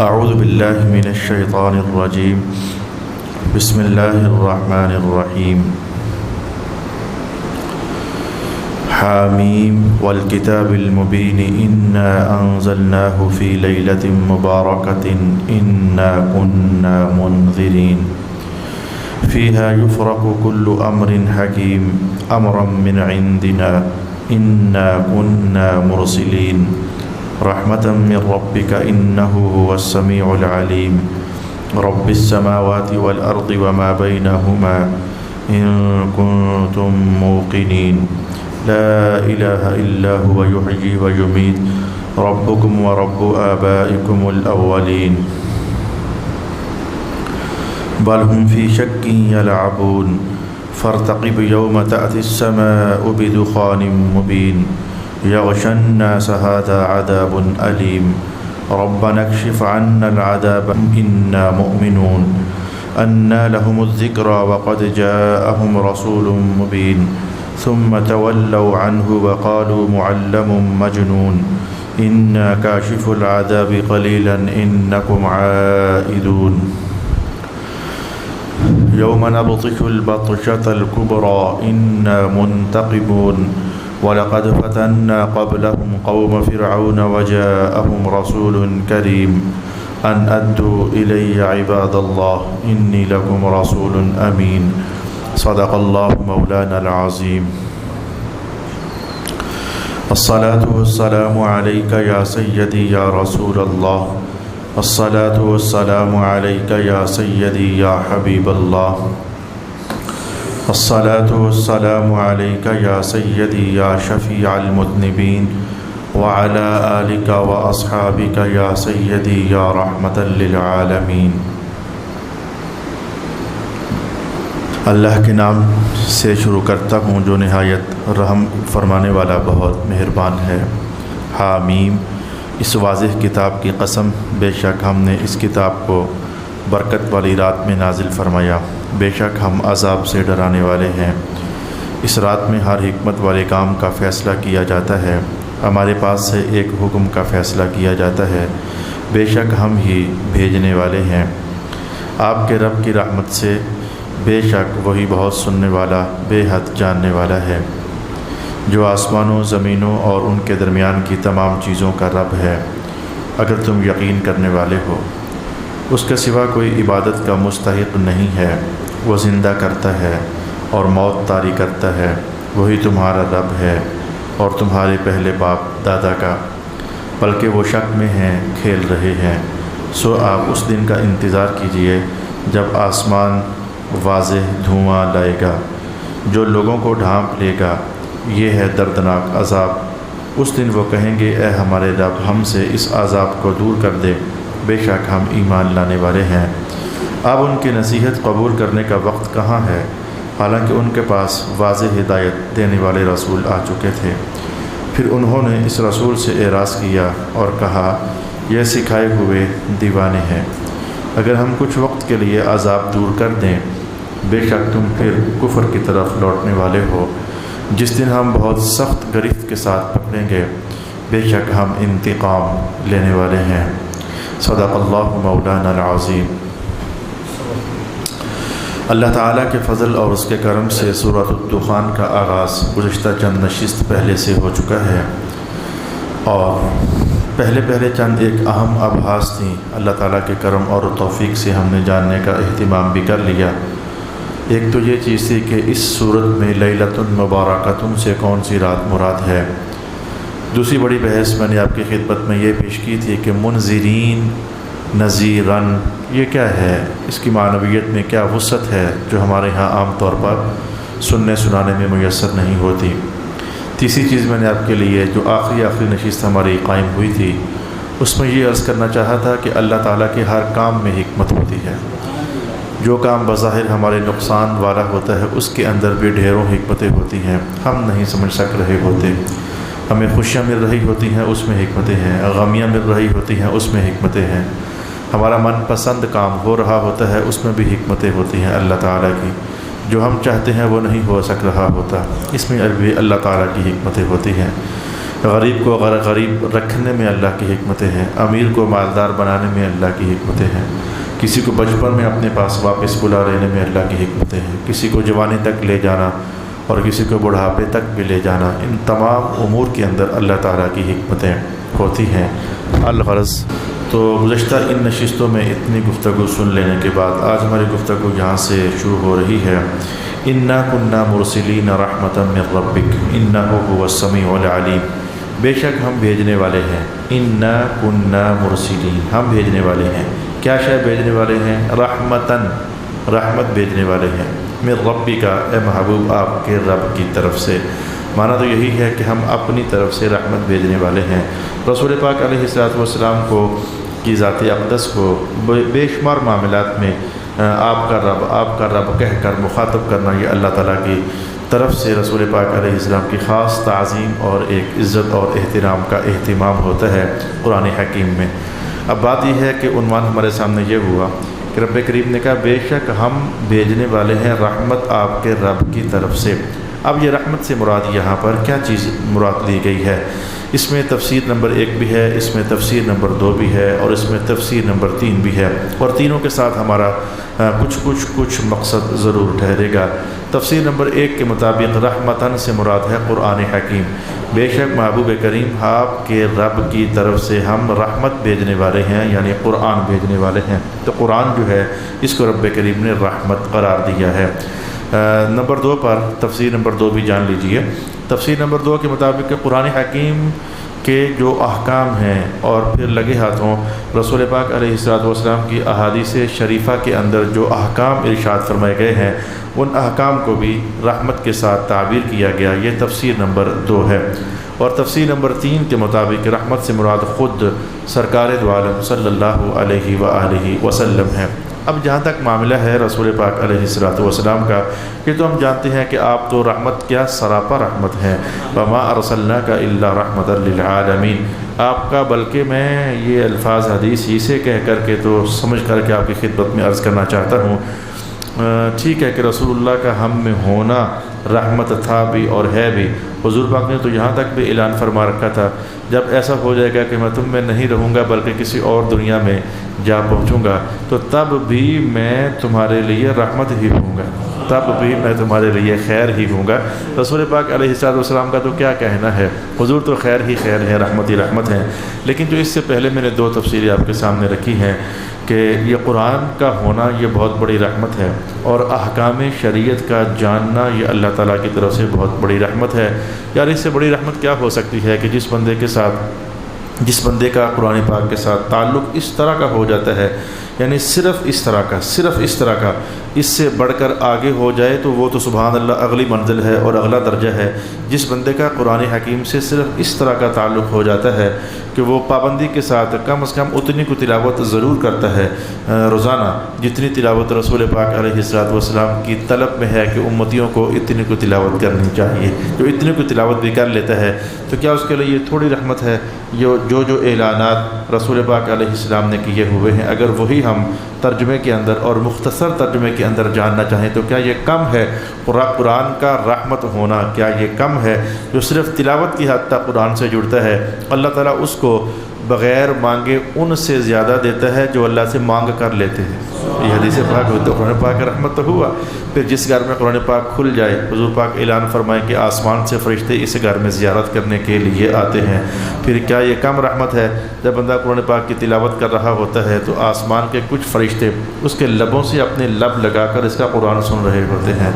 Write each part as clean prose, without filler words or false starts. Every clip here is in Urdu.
اعوذ باللہ من الشیطان الرجیم بسم اللہ الرحمن الرحیم حامیم والکتاب المبین انا انزلناہ فی لیلۃ مبارکۃ انا کنا منذرین فیہا یفرق کل امر حکیم امرا من عندنا انا کنا مرسلین رحمة من ربك إنه هو السميع العليم رب السماوات والأرض وما بينهما إن كنتم موقنين لا إله إلا هو يحيي ويميت ربكم ورب آبائكم الأولين بل هم في شك يلعبون فارتقب يوم تأتي السماء بدخان مبين يغشى الناس هذا عذاب أليم ربنا اكشف عنا العذاب إنا مؤمنون أنى لهم الذكرى وقد جاءهم رسول مبين ثم تولوا عنه وقالوا معلم مجنون إنا كاشف العذاب قليلا إنكم عائدون يوم نبطش البطشة الكبرى إنا منتقمون وَلَقَدْ فَتَنَّا قَبْلَهُمْ قَوْمَ فِرْعَوْنَ وَجَاءَهُمْ رَسُولٌ كَرِيمٌ أَنْ أَدُّوا إِلَيَّ عِبَادَ اللَّهِ إِنِّي لَكُمْ رَسُولٌ أَمِينٌ صدق اللَّهُ مَوْلَانَا الْعَظِيمُ الصلاة والسلام عليك يا سيدي يا رسول الله الصلاة والسلام عليك يا سيدي يا حبيب الله الصلاة والسلام عليك يا سيدي يا شفيع المذنبين وعلى آلك وأصحابك يا سيدي يا رحمة للعالمين۔ اللہ کے نام سے شروع کرتا ہوں جو نہایت رحم فرمانے والا بہت مہربان ہے۔ حامیم، اس واضح کتاب کی قسم، بے شک ہم نے اس کتاب کو برکت والی رات میں نازل فرمایا، بے شک ہم عذاب سے ڈرانے والے ہیں۔ اس رات میں ہر حکمت والے کام کا فیصلہ کیا جاتا ہے، ہمارے پاس سے ایک حکم کا فیصلہ کیا جاتا ہے، بے شک ہم ہی بھیجنے والے ہیں۔ آپ کے رب کی رحمت سے بے شک وہی بہت سننے والا، بے حد جاننے والا ہے، جو آسمانوں، زمینوں اور ان کے درمیان کی تمام چیزوں کا رب ہے۔ اگر تم یقین کرنے والے ہو، اس کے سوا کوئی عبادت کا مستحق نہیں ہے، وہ زندہ کرتا ہے اور موت طاری کرتا ہے، وہی تمہارا رب ہے اور تمہارے پہلے باپ دادا کا، بلکہ وہ شک میں ہیں، کھیل رہے ہیں۔ سو آپ اس دن کا انتظار کیجئے جب آسمان واضح دھواں لائے گا، جو لوگوں کو ڈھانپ لے گا، یہ ہے دردناک عذاب۔ اس دن وہ کہیں گے، اے ہمارے رب، ہم سے اس عذاب کو دور کر دے، بے شک ہم ایمان لانے والے ہیں۔ اب ان کی نصیحت قبول کرنے کا وقت کہاں ہے، حالانکہ ان کے پاس واضح ہدایت دینے والے رسول آ چکے تھے۔ پھر انہوں نے اس رسول سے اعراض کیا اور کہا، یہ سکھائے ہوئے دیوانے ہیں، اگر ہم کچھ وقت کے لیے عذاب دور کر دیں، بے شک تم پھر کفر کی طرف لوٹنے والے ہو، جس دن ہم بہت سخت گرفت کے ساتھ پکڑیں گے، بے شک ہم انتقام لینے والے ہیں۔ صدق اللہ مولانا العظیم۔ اللہ تعالیٰ کے فضل اور اس کے کرم سے سورۃ الدخان کا آغاز گزشتہ چند نشست پہلے سے ہو چکا ہے، اور پہلے چند ایک اہم ابحاث تھیں، اللہ تعالیٰ کے کرم اور توفیق سے ہم نے جاننے کا اہتمام بھی کر لیا۔ ایک تو یہ چیز تھی کہ اس صورت میں لیلۃ مبارکۃ سے کون سی رات مراد ہے۔ دوسری بڑی بحث میں نے آپ کی خدمت میں یہ پیش کی تھی کہ منذرین، نذیرن، یہ کیا ہے، اس کی معنویت میں کیا وسعت ہے جو ہمارے ہاں عام طور پر سننے سنانے میں میسر نہیں ہوتی۔ تیسری چیز میں نے آپ کے لیے جو آخری نشست ہماری قائم ہوئی تھی، اس میں یہ عرض کرنا چاہا تھا کہ اللہ تعالیٰ کے ہر کام میں حکمت ہوتی ہے۔ جو کام بظاہر ہمارے نقصان والا ہوتا ہے، اس کے اندر بھی ڈھیروں حکمتیں ہوتی ہیں، ہم نہیں سمجھ سک رہے ہوتے۔ ہمیں خوشیاں مل رہی ہوتی ہیں، اس میں حکمتیں ہیں، غمیاں مل رہی ہوتی ہیں، اس میں حکمتیں ہیں، ہمارا من پسند کام ہو رہا ہوتا ہے، اس میں بھی حکمتیں ہوتی ہیں اللہ تعالیٰ کی۔ جو ہم چاہتے ہیں وہ نہیں ہو سک رہا ہوتا، اس میں بھی اللہ تعالیٰ کی حکمتیں ہوتی ہیں۔ غریب کو غریب رکھنے میں اللہ کی حکمتیں ہیں، امیر کو مالدار بنانے میں اللہ کی حکمتیں ہیں، کسی کو بچپن میں اپنے پاس واپس بلا لینے میں اللہ کی حکمتیں ہیں، کسی کو جوانی تک لے جانا اور کسی کو بڑھاپے تک بھی لے جانا، ان تمام امور کے اندر اللہ تعالیٰ کی حکمتیں ہوتی ہیں۔ الغرض تو گزشتہ ان نشستوں میں اتنی گفتگو سن لینے کے بعد آج ہماری گفتگو یہاں سے شروع ہو رہی ہے۔ انا کنا مرسلین رحمتا من ربک انہ هو السمیع العلیم، بے شک ہم بھیجنے والے ہیں۔ انا کنا مرسلین، ہم بھیجنے والے ہیں۔ کیا شے بھیجنے والے ہیں؟ رحمتاً، رحمت بھیجنے والے ہیں۔ من ربک، اے محبوب آپ کے رب کی طرف سے۔ معنی تو یہی ہے کہ ہم اپنی طرف سے رحمت بھیجنے والے ہیں۔ رسول پاک علیہ السلام کو کی ذات اقدس کو بے شمار معاملات میں آپ کا رب کہہ کر مخاطب کرنا، یہ اللہ تعالیٰ کی طرف سے رسول پاک علیہ السلام کی خاص تعظیم اور ایک عزت اور احترام کا اہتمام ہوتا ہے قرآن حکیم میں۔ اب بات یہ ہے کہ عنوان ہمارے سامنے یہ ہوا کہ رب کریم نے کہا بے شک ہم بھیجنے والے ہیں رحمت آپ کے رب کی طرف سے۔ اب یہ رحمت سے مراد یہاں پر کیا چیز مراد لی گئی ہے؟ اس میں تفسیر نمبر 1 بھی ہے، اس میں تفسیر نمبر 2 بھی ہے، اور اس میں تفسیر نمبر 3 بھی ہے، اور تینوں کے ساتھ ہمارا کچھ مقصد ضرور ٹھہرے گا۔ تفسیر نمبر 1 کے مطابق رحمتاً سے مراد ہے قرآن حکیم، بے شک محبوب کریم آپ کے رب کی طرف سے ہم رحمت بھیجنے والے ہیں، یعنی قرآن بھیجنے والے ہیں۔ تو قرآن جو ہے اس کو رب کریم نے رحمت قرار دیا ہے۔ نمبر 2 پر تفسیر نمبر 2 بھی جان لیجئے۔ تفسیر نمبر 2 کے مطابق کہ قرآن حکیم کے جو احکام ہیں اور پھر لگے ہاتھوں رسول پاک علیہ السلام کی احادیث شریفہ کے اندر جو احکام ارشاد فرمائے گئے ہیں ان احکام کو بھی رحمت کے ساتھ تعبیر کیا گیا، یہ تفسیر نمبر 2 ہے۔ اور تفسیر نمبر 3 کے مطابق رحمت سے مراد خود سرکار دو عالم صلی اللہ علیہ وآلہ وسلم ہے۔ اب جہاں تک معاملہ ہے رسول پاک علیہ السلام کا، یہ تو ہم جانتے ہیں کہ آپ تو رحمت کیا سراپا رحمت ہیں، وما ارسلناک الا رحمتا للعالمین۔ آپ کا بلکہ میں یہ الفاظ حدیث ہی سے کہہ کر کے تو سمجھ کر کے آپ کی خدمت میں عرض کرنا چاہتا ہوں، ٹھیک ہے کہ رسول اللہ کا ہم میں ہونا رحمت تھا بھی اور ہے بھی۔ حضور پاک نے تو یہاں تک بھی اعلان فرما رکھا تھا جب ایسا ہو جائے گا کہ میں تم میں نہیں رہوں گا بلکہ کسی اور دنیا میں جا پہنچوں گا تو تب بھی میں تمہارے لیے رحمت ہی ہوں گا، تب بھی میں تمہارے لیے خیر ہی ہوں گا۔ رسول پاک علیہ السلام کا تو کیا کہنا ہے، حضور تو خیر ہی خیر ہے، رحمت ہی رحمت ہے۔ لیکن جو اس سے پہلے میں نے 2 تفسیریں آپ کے سامنے رکھی ہیں کہ یہ قرآن کا ہونا یہ بہت بڑی رحمت ہے، اور احکام شریعت کا جاننا یہ اللہ تعالیٰ کی طرف سے بہت بڑی رحمت ہے۔ یار اس سے بڑی رحمت کیا ہو سکتی ہے کہ جس بندے کا قرآن پاک کے ساتھ تعلق اس طرح کا ہو جاتا ہے، یعنی صرف اس طرح کا اس سے بڑھ کر آگے ہو جائے تو وہ تو سبحان اللہ اگلی منزل ہے اور اگلا درجہ ہے۔ جس بندے کا قرآن حکیم سے صرف اس طرح کا تعلق ہو جاتا ہے کہ وہ پابندی کے ساتھ کم از کم اتنی کو تلاوت ضرور کرتا ہے روزانہ جتنی تلاوت رسول پاک علیہ السلام کی طلب میں ہے کہ امتیوں کو اتنی کو تلاوت کرنی چاہیے، جو اتنی کو تلاوت بھی کر لیتا ہے تو کیا اس کے لیے یہ تھوڑی رحمت ہے؟ جو اعلانات رسول پاک علیہ السلام نے کیے ہوئے ہیں اگر وہی ہم ترجمے کے اندر اور مختصر ترجمے کے اندر جاننا چاہیں تو کیا یہ کم ہے؟ قرآن کا رحمت ہونا کیا یہ کم ہے؟ جو صرف تلاوت کی حد تک قرآن سے جڑتا ہے اللہ تعالیٰ اس کو بغیر مانگے ان سے زیادہ دیتا ہے جو اللہ سے مانگ کر لیتے ہیں۔ یہ حدیث پاک ہوئی تو قرآن پاک رحمت تو ہوا۔ پھر جس گھر میں قرآن پاک کھل جائے حضور پاک اعلان فرمائیں کہ آسمان سے فرشتے اس گھر میں زیارت کرنے کے لیے آتے ہیں، پھر کیا یہ کم رحمت ہے؟ جب بندہ قرآن پاک کی تلاوت کر رہا ہوتا ہے تو آسمان کے کچھ فرشتے اس کے لبوں سے اپنے لب لگا کر اس کا قرآن سن رہے ہوتے ہیں،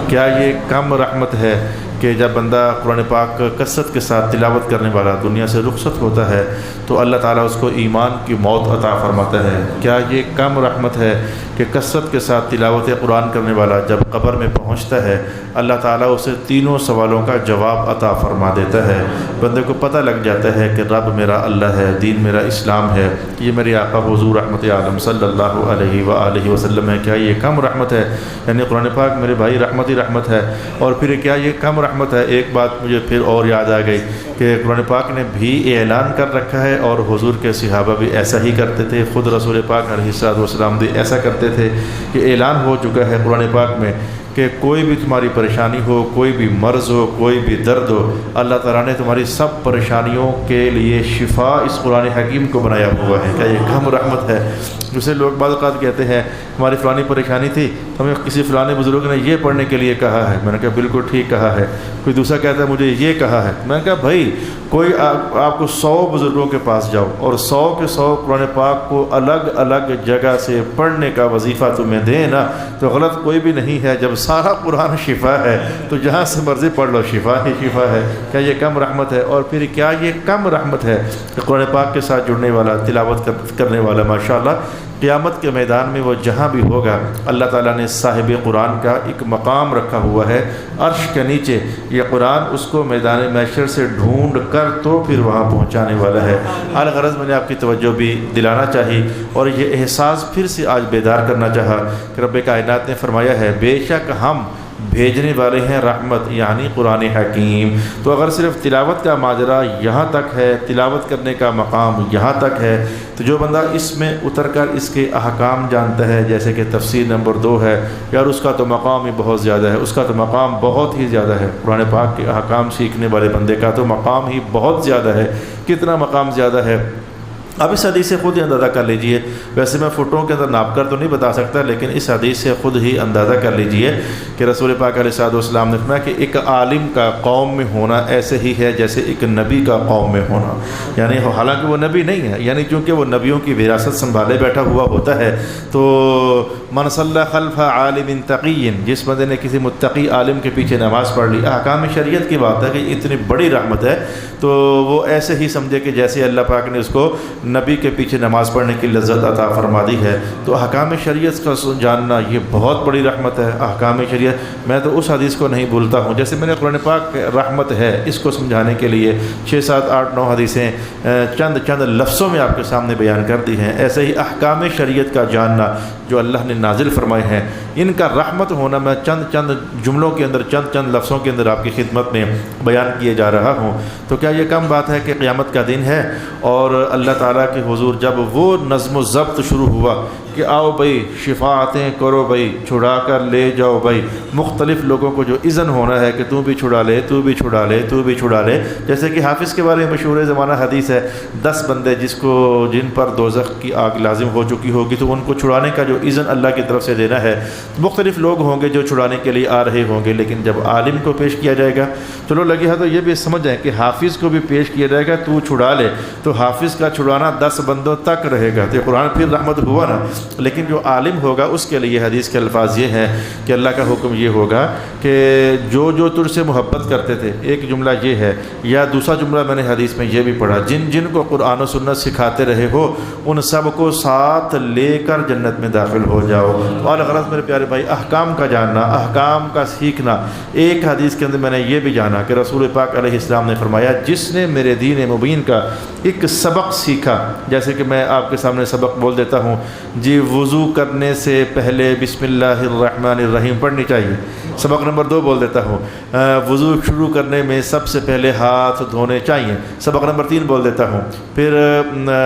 کیا یہ کم رحمت ہے کہ جب بندہ قرآن پاک کثرت کے ساتھ تلاوت کرنے والا دنیا سے رخصت ہوتا ہے تو اللہ تعالیٰ اس کو ایمان کی موت عطا فرماتا ہے؟ کیا یہ کم رحمت ہے کہ کثرت کے ساتھ تلاوت قرآن کرنے والا جب قبر میں پہنچتا ہے اللہ تعالیٰ اسے تینوں سوالوں کا جواب عطا فرما دیتا ہے؟ بندے کو پتہ لگ جاتا ہے کہ رب میرا اللہ ہے، دین میرا اسلام ہے، یہ میرے آقا حضور رحمت عالم صلی اللہ علیہ وآلہ وسلم ہے۔ کیا یہ کم رحمت ہے؟ یعنی قرآن پاک میرے بھائی رحمت ہی رحمت ہے۔ اور پھر کیا یہ کم رحمت ہے؟ ایک بات مجھے پھر اور یاد آ گئی کہ قرآن پاک نے بھی اعلان کر رکھا ہے اور حضور کے صحابہ بھی ایسا ہی کرتے تھے، خود رسول پاک علیہ السلام بھی ایسا کرتے تھے کہ اعلان ہو چکا ہے قرآن پاک میں کہ کوئی بھی تمہاری پریشانی ہو، کوئی بھی مرض ہو، کوئی بھی درد ہو، اللہ تعالیٰ نے تمہاری سب پریشانیوں کے لیے شفا اس قرآن حکیم کو بنایا ہوا ہے۔ کیا یہ کم رحمت ہے؟ جسے لوگ بعض اوقات کہتے ہیں ہماری فلانی پریشانی تھی، ہمیں کسی فلانے بزرگ نے یہ پڑھنے کے لیے کہا ہے۔ میں نے کہا بالکل ٹھیک کہا ہے۔ کوئی دوسرا کہتا ہے مجھے یہ کہا ہے۔ میں نے کہا بھائی کوئی آپ کو 100 بزرگوں کے پاس جاؤ اور 100 کے 100 قرآن پاک کو الگ الگ جگہ سے پڑھنے کا وظیفہ تمہیں دیں نا تو غلط کوئی بھی نہیں ہے۔ جب سارا قرآن شفا ہے تو جہاں سے مرضی پڑھ لو، شفا ہی شفا ہے۔ کیا یہ کم رحمت ہے؟ اور پھر کیا یہ کم رحمت ہے کہ قرآن پاک کے ساتھ جڑنے والا، تلاوت کرنے والا ماشاءاللہ قیامت کے میدان میں وہ جہاں بھی ہوگا، اللہ تعالیٰ نے صاحب قرآن کا ایک مقام رکھا ہوا ہے عرش کے نیچے۔ یہ قرآن اس کو میدان محشر سے ڈھونڈ کر تو پھر وہاں پہنچانے والا ہے۔ الغرض میں نے آپ کی توجہ بھی دلانا چاہی اور یہ احساس پھر سے آج بیدار کرنا چاہا کہ رب کائنات نے فرمایا ہے بے شک ہم بھیجنے والے ہیں رحمت، یعنی قرآن حکیم۔ تو اگر صرف تلاوت کا ماجرا یہاں تک ہے، تلاوت کرنے کا مقام یہاں تک ہے، تو جو بندہ اس میں اتر کر اس کے احکام جانتا ہے، جیسے کہ تفسیر نمبر 2 ہے، یار اس کا تو مقام ہی بہت زیادہ ہے، اس کا تو مقام بہت ہی زیادہ ہے۔ قرآن پاک کے احکام سیکھنے والے بندے کا تو مقام ہی بہت زیادہ ہے۔ کتنا مقام زیادہ ہے اب اس حدیث سے خود ہی اندازہ کر لیجئے۔ ویسے میں فوٹوں کے اندر ناپ کر تو نہیں بتا سکتا، لیکن اس حدیث سے خود ہی اندازہ کر لیجئے کہ رسول پاک علیہ السلام نے فرمایا کہ ایک عالم کا قوم میں ہونا ایسے ہی ہے جیسے ایک نبی کا قوم میں ہونا۔ یعنی حالانکہ وہ نبی نہیں ہے، یعنی چونکہ وہ نبیوں کی وراثت سنبھالے بیٹھا ہوا ہوتا ہے، تو من صلی خلف عالم تقی، جس بندے نے کسی متقی عالم کے پیچھے نماز پڑھ لی، احکام شریعت کی بات ہے کہ اتنی بڑی رحمت ہے، تو وہ ایسے ہی سمجھے کہ جیسے اللہ پاک نے اس کو نبی کے پیچھے نماز پڑھنے کی لذت عطا فرما دی ہے۔ تو احکام شریعت کا جاننا یہ بہت بڑی رحمت ہے۔ احکام شریعت میں تو اس حدیث کو نہیں بھولتا ہوں، جیسے میں نے قرآن پاک رحمت ہے اس کو سمجھانے کے لیے 6 7 8 9 حدیثیں چند لفظوں میں آپ کے سامنے بیان کر دی ہیں، ایسے ہی احکام شریعت کا جاننا جو اللہ نے نازل فرمائے ہیں، ان کا رحمت ہونا میں چند جملوں کے اندر، چند لفظوں کے اندر آپ کی خدمت میں بیان کیے جا رہا ہوں۔ تو کیا یہ کم بات ہے کہ قیامت کا دن ہے اور اللہ تعالیٰ کے حضور جب وہ نظم و ضبط شروع ہوا کہ آؤ بھائی شفاعتیں کرو بھائی، چھڑا کر لے جاؤ بھائی، مختلف لوگوں کو جو اذن ہونا ہے کہ تو بھی چھڑا لے، تو بھی چھڑا لے، تو بھی چھڑا لے، جیسے کہ حافظ کے بارے میں مشہور زمانہ حدیث ہے 10 بندے جن پر دوزخ کی آگ لازم ہو چکی ہوگی تو ان کو چھڑانے کا جو اذن اللہ کی طرف سے دینا ہے، مختلف لوگ ہوں گے جو چھڑانے کے لیے آ رہے ہوں گے، لیکن جب عالم کو پیش کیا جائے گا، چلو لگے ہے تو یہ بھی سمجھ جائیں کہ حافظ کو بھی پیش کیا جائے گا تو چھڑا لے، تو حافظ کا چھڑانا 10 بندوں تک رہے گا، تو قرآن پھر رحمت ہوا نا۔ لیکن جو عالم ہوگا اس کے لیے حدیث کے الفاظ یہ ہیں کہ اللہ کا حکم یہ ہوگا کہ جو تجھ سے محبت کرتے تھے، ایک جملہ یہ ہے، یا دوسرا جملہ میں نے حدیث میں یہ بھی پڑھا، جن کو قرآن و سنت سکھاتے رہے ہو ان سب کو ساتھ لے کر جنت میں داخل ہو جاؤ۔ اور غرض میرے پیارے بھائی، احکام کا جاننا، احکام کا سیکھنا، ایک حدیث کے اندر میں نے یہ بھی جانا کہ رسول پاک علیہ السلام نے فرمایا جس نے میرے دین مبین کا ایک سبق سیکھا، جیسے کہ میں آپ کے سامنے سبق بول دیتا ہوں جی، وضو کرنے سے پہلے بسم اللہ الرحمن الرحیم پڑھنی چاہیے۔ سبق نمبر 2 بول دیتا ہوں، وضو شروع کرنے میں سب سے پہلے ہاتھ دھونے چاہیے۔ سبق نمبر 3 بول دیتا ہوں، پھر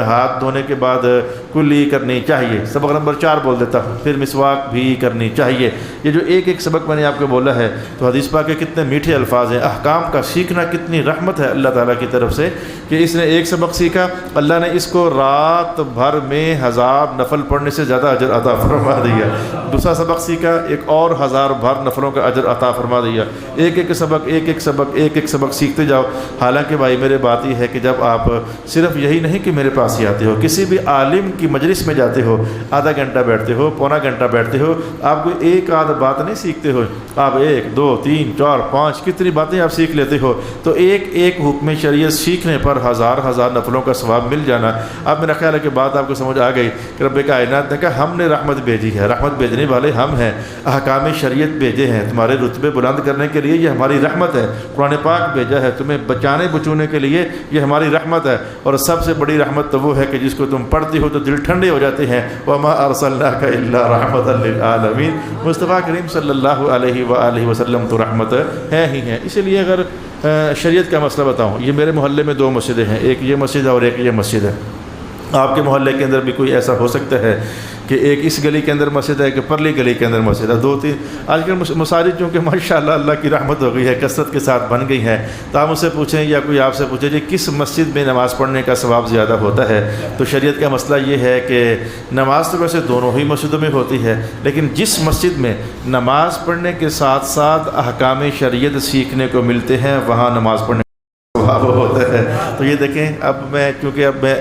ہاتھ دھونے کے بعد کلی کرنی چاہیے۔ سبق نمبر 4 بول دیتا ہوں، پھر مسواک بھی کرنی چاہیے۔ یہ جو ایک سبق میں نے آپ کو بولا ہے، تو حدیث پاک کے کتنے میٹھے الفاظ ہیں۔ احکام کا سیکھنا کتنی رحمت ہے اللہ تعالیٰ کی طرف سے کہ اس نے ایک سبق سیکھا، اللہ نے اس کو رات بھر میں 1000 نفل پڑھنے سے زیادہ اجر عطا فرما دیا۔ دوسرا سبق سیکھا، ایک اور 1000 بھر نفلوں کا اجر عطا فرما دیا۔ ایک سبق سیکھتے جاؤ۔ حالانکہ بھائی میرے بات یہ ہے کہ جب آپ صرف یہی نہیں کہ میرے پاس ہی آتے ہو، کسی بھی عالم کی مجلس میں جاتے ہو، آدھا گھنٹہ بیٹھتے ہو، پونا گھنٹہ بیٹھتے ہو، آپ کوئی ایک آدھ بات نہیں سیکھتے ہو، آپ 1 2 3 4 5 کتنی باتیں آپ سیکھ لیتے ہو۔ تو ایک حکم شریعت سیکھنے پر 1000 نفلوں کا ثواب مل جانا۔ اب میرا خیال ہے کہ بات آپ کو سمجھ آ گئی کہ رب کائنات نے کہا ہم نے رحمت بھیجی ہے، رحمت بھیجنے والے ہم ہیں، احکام شریعت بھیجے ہیں تمہارے رتبے بلند کرنے کے لیے، یہ ہماری رحمت ہے۔ قرآن پاک بھیجا ہے تمہیں بچانے بچونے کے لیے، یہ ہماری رحمت ہے۔ اور سب سے بڑی رحمت تو وہ ہے کہ جس کو تم پڑھتی ہو تو دل ٹھنڈے ہو جاتے ہیں۔ وما ارسلناک الا رحمۃ للعالمین، مصطفیٰ کریم صلی اللہ علیہ وآلہ وسلم تو رحمت ہے ہی ہے۔ اسی لیے اگر شریعت کا مسئلہ بتاؤں، یہ میرے محلے میں 2 مسجدیں ہیں، ایک یہ مسجد ہے اور ایک یہ مسجد ہے۔ آپ کے محلے کے اندر بھی کوئی ایسا ہو سکتا ہے کہ ایک اس گلی کے اندر مسجد ہے کہ پرلی گلی کے اندر مسجد ہے، 2-3 آج کل مساجد چونکہ ماشاءاللہ اللہ کی رحمت ہو گئی ہے، کثرت کے ساتھ بن گئی ہے، تو آپ مجھ سے پوچھیں یا کوئی آپ سے پوچھے جی کس مسجد میں نماز پڑھنے کا ثواب زیادہ ہوتا ہے، تو شریعت کا مسئلہ یہ ہے کہ نماز تو ویسے دونوں ہی مسجدوں میں ہوتی ہے، لیکن جس مسجد میں نماز پڑھنے کے ساتھ ساتھ احکام شریعت سیکھنے کو ملتے ہیں وہاں نماز پڑھنے ہوتا ہے۔ تو یہ دیکھیں کیونکہ اب میں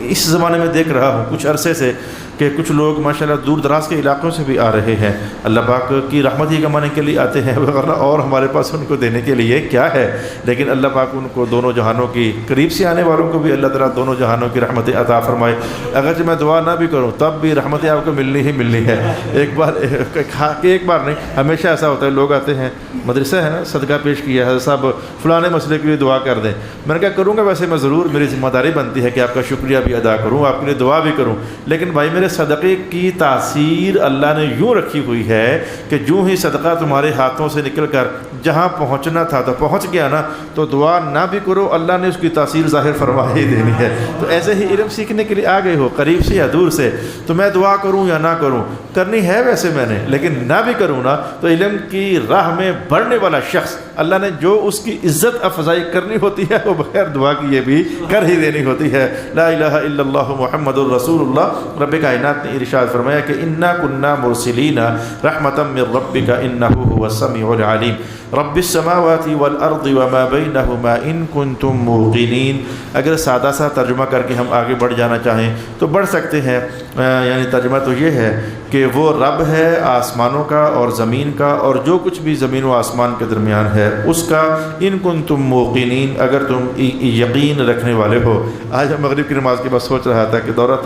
اس زمانے میں دیکھ رہا ہوں کچھ عرصے سے کہ کچھ لوگ ماشاءاللہ دور دراز کے علاقوں سے بھی آ رہے ہیں، اللہ پاک کی رحمت ہی کمانے کے لیے آتے ہیں، ورنہ اور ہمارے پاس ان کو دینے کے لیے کیا ہے، لیکن اللہ پاک ان کو دونوں جہانوں کی، قریب سے آنے والوں کو بھی اللہ تعالیٰ دونوں جہانوں کی رحمتیں عطا فرمائے۔ اگرچہ میں دعا نہ بھی کروں تب بھی رحمتیں آپ کو ملنی ہی ملنی ہے، ایک بار نہیں، ہمیشہ ایسا ہوتا ہے لوگ آتے ہیں، مدرسہ ہے نا صدقہ پیش کیا ہے، حضرت صاحب فلاں مسئلے کے لیے دعا کر دیں، میں نے کہا کروں گا، ویسے میں ضرور، میری ذمہ داری بنتی ہے کہ آپ کا شکریہ بھی ادا کروں، آپ کے لیے دعا بھی کروں، لیکن بھائی میرے صدقے کی تاثیر اللہ نے یوں رکھی ہوئی ہے کہ جو ہی صدقہ تمہارے ہاتھوں سے نکل کر جہاں پہنچنا تھا تو پہنچ گیا نا، تو دعا نہ بھی کرو اللہ نے اس کی تاثیر ظاہر فرما ہی دینی ہے۔ تو ایسے ہی علم سیکھنے کے لیے آ گئے ہو قریب سے یا دور سے، تو میں دعا کروں یا نہ کروں، کرنی ہے ویسے میں نے، لیکن نہ بھی کروں نا تو علم کی راہ میں بڑھنے والا شخص اللہ نے جو اس کی عزت افزائی کرنی ہوتی ہے وہ بغیر دعا کیے بھی کر ہی دینی ہوتی ہے۔ لا الہ الا اللہ محمد الرسول اللہ، رب کائنات نے ارشاد فرمایا کہ انا کنا مرسلین رحمتا من ربک انہ هو السمیع العلیم رب السماوات والارض وما بینہما ان کنتم موقنین۔ اگر سادہ سا ترجمہ کر کے ہم آگے بڑھ جانا چاہیں تو بڑھ سکتے ہیں، یعنی ترجمہ تو یہ ہے کہ وہ رب ہے آسمانوں کا اور زمین کا اور جو کچھ بھی زمین و آسمان کے درمیان ہے اس کا، ان کنتم موقنین اگر تم یقین رکھنے والے ہو۔ آج ہم مغرب کی نماز کے بعد سوچ رہا تھا کہ دورہ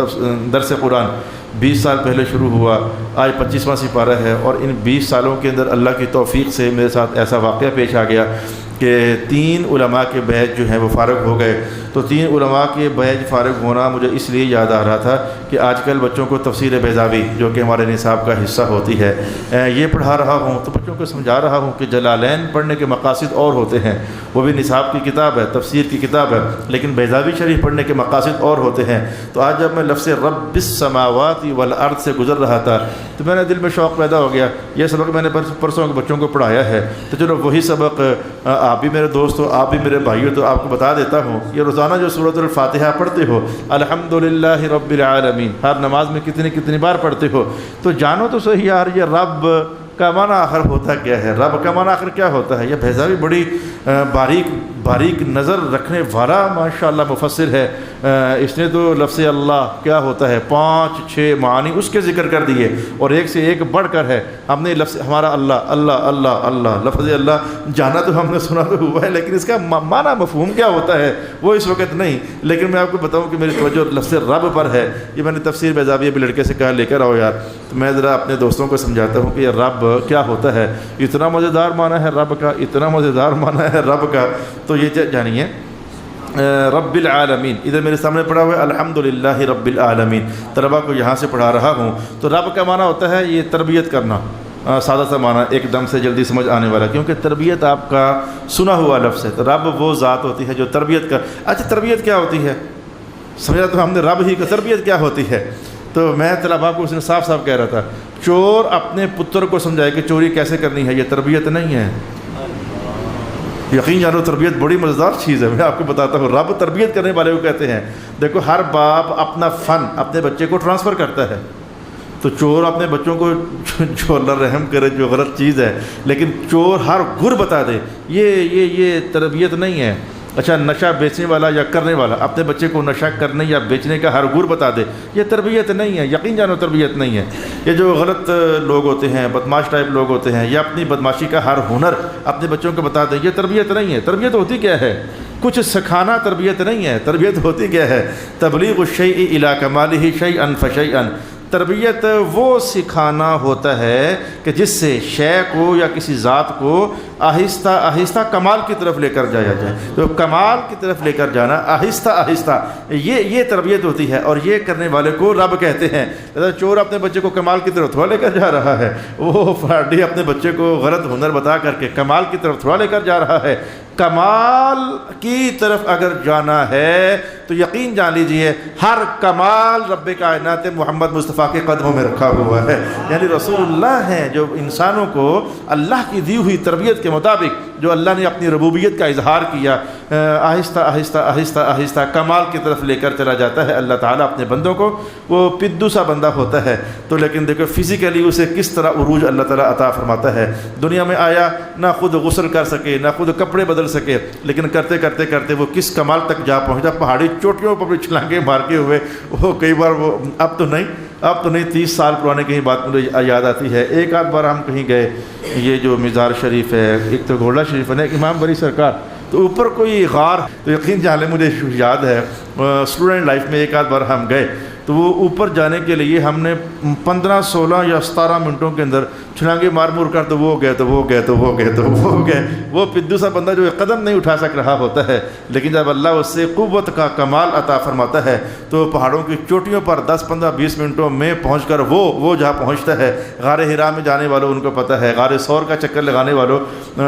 درس قرآن 20 سال پہلے شروع ہوا، آج 25واں سپارہ ہے، اور ان 20 سالوں کے اندر اللہ کی توفیق سے میرے ساتھ ایسا واقعہ پیش آ گیا کہ 3 علماء کے بیچ جو ہیں وہ فارغ ہو گئے۔ تو 3 علماء کے بیچ فارغ ہونا مجھے اس لیے یاد آ رہا تھا کہ آج کل بچوں کو تفسیر بیضاوی جو کہ ہمارے نصاب کا حصہ ہوتی ہے یہ پڑھا رہا ہوں، تو بچوں کو سمجھا رہا ہوں کہ جلالین پڑھنے کے مقاصد اور ہوتے ہیں، وہ بھی نصاب کی کتاب ہے، تفسیر کی کتاب ہے، لیکن بیضاوی شریف پڑھنے کے مقاصد اور ہوتے ہیں۔ تو آج جب میں لفظ رب السماوات والارض سے گزر رہا تھا تو میں نے دل میں شوق پیدا ہو گیا، یہ سبق میں نے پرسوں کے بچوں کو پڑھایا ہے، تو چلو وہی سبق آپ بھی میرے دوست ہو، آپ بھی میرے بھائی ہو، تو آپ کو بتا دیتا ہوں۔ یہ روزانہ جو سورۃ الفاتحہ پڑھتے ہو الحمدللہ رب العالمین، ہر نماز میں کتنی بار پڑھتے ہو، تو جانو تو صحیح یار یہ رب کا معنی آخر ہوتا کیا ہے، رب کا معنی آخر کیا ہوتا ہے۔ یہ بیضاوی بڑی باریک نظر رکھنے والا ماشاءاللہ مفسر ہے، اس نے تو لفظ اللہ کیا ہوتا ہے 5-6 معنی اس کے ذکر کر دیے، اور ایک سے ایک بڑھ کر ہے۔ ہم نے لفظ ہمارا اللہ لفظ اللہ جانا تو ہم نے سنا تو ہوا ہے، لیکن اس کا معنی مفہوم کیا ہوتا ہے وہ اس وقت نہیں، لیکن میں آپ کو بتاؤں کہ میری توجہ لفظ رب پر ہے۔ یہ میں نے تفسیر بیضاوی بھی لڑکے سے کہا لے کر آؤ یار، تو میں ذرا اپنے دوستوں کو سمجھاتا ہوں کہ یہ رب کیا ہوتا ہے، اتنا مزیدار معنی ہے رب کا، اتنا مزیدار معنی ہے رب کا۔ تو یہ جانیے رب العالمین، ادھر میرے سامنے پڑھا ہوا ہے الحمدللہ رب العالمین، طلبہ کو یہاں سے پڑھا رہا ہوں۔ تو رب کا معنی ہوتا ہے یہ تربیت کرنا، سادہ سا معنی ایک دم سے جلدی سمجھ آنے والا، کیونکہ تربیت آپ کا سنا ہوا لفظ ہے۔ تو رب وہ ذات ہوتی ہے جو تربیت کر۔ اچھا تربیت کیا ہوتی ہے، سمجھا تو ہم نے رب ہی کا، تربیت کیا ہوتی ہے؟ تو میں طلباء کو اس نے صاف کہہ رہا تھا، چور اپنے پتر کو سمجھائے کہ چوری کیسے کرنی ہے، یہ تربیت نہیں ہے۔ یقین جانو تربیت بڑی مزیدار چیز ہے، میں آپ کو بتاتا ہوں۔ رب تربیت کرنے والے کو کہتے ہیں۔ دیکھو ہر باپ اپنا فن اپنے بچے کو ٹرانسفر کرتا ہے، تو چور اپنے بچوں کو جو اللہ رحم کرے جو غلط چیز ہے، لیکن چور ہر گر بتا دے یہ تربیت نہیں ہے۔ اچھا نشہ بیچنے والا یا کرنے والا اپنے بچے کو نشہ کرنے یا بیچنے کا ہر گر بتا دے، یہ تربیت نہیں ہے، یقین جانو تربیت نہیں ہے۔ یہ جو غلط لوگ ہوتے ہیں، بدماش ٹائپ لوگ ہوتے ہیں، یا اپنی بدماشی کا ہر ہنر اپنے بچوں کو بتا دیں، یہ تربیت نہیں ہے۔ تربیت ہوتی کیا ہے؟ کچھ سکھانا تربیت نہیں ہے۔ تربیت ہوتی کیا ہے؟ تبلیغ الشیء الی کمالہ شیئا فشیئا۔ تربیت وہ سکھانا ہوتا ہے کہ جس سے شے کو یا کسی ذات کو آہستہ آہستہ کمال کی طرف لے کر جایا جائے. تو کمال کی طرف لے کر جانا آہستہ آہستہ یہ تربیت ہوتی ہے، اور یہ کرنے والے کو رب کہتے ہیں. چور اپنے بچے کو کمال کی طرف تھوڑا لے کر جا رہا ہے، وہ فراڈی اپنے بچے کو غلط ہنر بتا کر کے کمال کی طرف تھوڑا لے کر جا رہا ہے. کمال کی طرف اگر جانا ہے تو یقین جان لیجئے ہر کمال رب کائنات محمد مصطفیٰ کے قدموں میں رکھا ہوا ہے. یعنی رسول اللہ ہیں جو انسانوں کو اللہ کی دی ہوئی تربیت کے مطابق، جو اللہ نے اپنی ربوبیت کا اظہار کیا، آہستہ آہستہ آہستہ آہستہ کمال کی طرف لے کر چلا جاتا ہے. اللہ تعالیٰ اپنے بندوں کو، وہ پدو سا بندہ ہوتا ہے تو لیکن دیکھو فزیکلی اسے کس طرح عروج اللہ تعالیٰ عطا فرماتا ہے. دنیا میں آیا، نہ خود غسل کر سکے، نہ خود کپڑے بدل سکے، لیکن کرتے کرتے کرتے وہ کس کمال تک جا پہنچا. پہاڑی چوٹیوں پر بھی چھلانگے مار کے ہوئے وہ کئی بار، وہ اب تو نہیں 30 سال پرانے کہیں بات مجھے یاد آتی ہے. ایک آدھ بار ہم کہیں گئے، یہ جو مزار شریف ہے، ایک تو گھوڑا شریف ہے نا، امام بری سرکار، تو اوپر کوئی غار، تو یقین جان مجھے یاد ہے اسٹوڈنٹ لائف میں ایک آدھ بار ہم گئے تو وہ اوپر جانے کے لیے ہم نے 15 16 یا 17 منٹوں کے اندر چھلانگے مار مور کر تو وہ گئے تو وہ گئے تو وہ گئے تو وہ گئے. وہ پدو سا بندہ جو قدم نہیں اٹھا سک رہا ہوتا ہے، لیکن جب اللہ اس سے قوت کا کمال عطا فرماتا ہے تو پہاڑوں کی چوٹیوں پر 10 15 20 منٹوں میں پہنچ کر وہ جہاں پہنچتا ہے. غار ہرا میں جانے والوں ان کو پتہ ہے، غار ثور کا چکر لگانے والوں،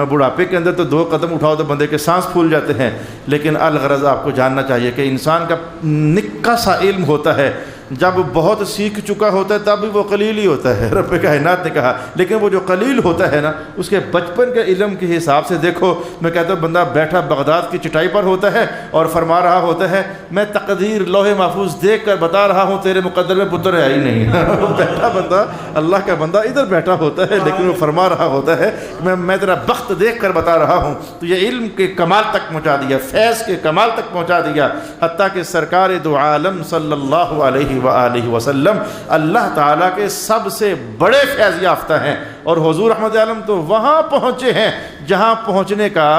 بڑھاپے کے اندر تو 2 قدم اٹھاؤ تو بندے کے سانس پھول جاتے ہیں. لیکن الغرض آپ کو جاننا چاہیے کہ انسان کا نکا سا علم ہوتا ہے، جب بہت سیکھ چکا ہوتا ہے تب بھی وہ قلیل ہی ہوتا ہے. رب کائنات نے کہا، لیکن وہ جو قلیل ہوتا ہے نا، اس کے بچپن کے علم کے حساب سے دیکھو، میں کہتا ہوں بندہ بیٹھا بغداد کی چٹائی پر ہوتا ہے اور فرما رہا ہوتا ہے میں تقدیر لوح محفوظ دیکھ کر بتا رہا ہوں تیرے مقدر میں پتر ہے ہی نہیں. بیٹھا بندہ، اللہ کا بندہ ادھر بیٹھا ہوتا ہے لیکن وہ فرما رہا ہوتا ہے میں تیرا بخت دیکھ کر بتا رہا ہوں. تو یہ علم کے کمال تک پہنچا دیا، فیض کے کمال تک پہنچا دیا، حتیٰ کہ سرکار دو عالم صلی اللہ علیہ وآلہ وسلم اللہ تعالیٰ کے سب سے بڑے فیض یافتہ ہیں. اور حضور احمد عالم تو وہاں پہنچے ہیں جہاں پہنچنے کا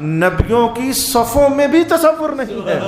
نبیوں کی صفوں میں بھی تصور نہیں ہے.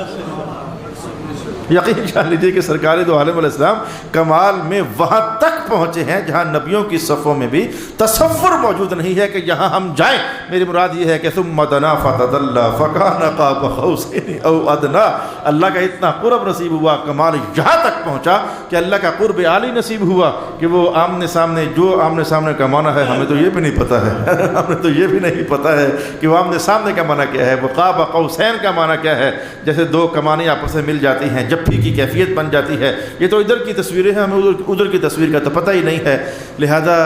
یقین جان لیجیے کہ سرکار دو عالم علیہ السلام کمال میں وہاں تک پہنچے ہیں جہاں نبیوں کی صفوں میں بھی تصور موجود نہیں ہے کہ یہاں ہم جائیں. میری مراد یہ ہے کہ ثم دنا فتدلی فکان قاب قوسین او ادنی، اللہ کا اتنا قرب نصیب ہوا، کمال یہاں تک پہنچا کہ اللہ کا قرب عالی نصیب ہوا کہ وہ آمنے سامنے، جو آمنے سامنے کا معنی ہے ہمیں تو یہ بھی نہیں پتہ ہے، ہمیں تو یہ بھی نہیں پتہ ہے کہ وہ آمنے سامنے کا معنی کیا ہے، وہ قاب قوسین کا معنی کیا ہے. جیسے 2 کمانیں آپس میں مل جاتی ہیں، جفی کی کیفیت بن جاتی ہے. یہ تو ادھر کی تصویریں ہیں، ہمیں ادھر کی تصویر کا تو پتہ ہی نہیں ہے. لہذا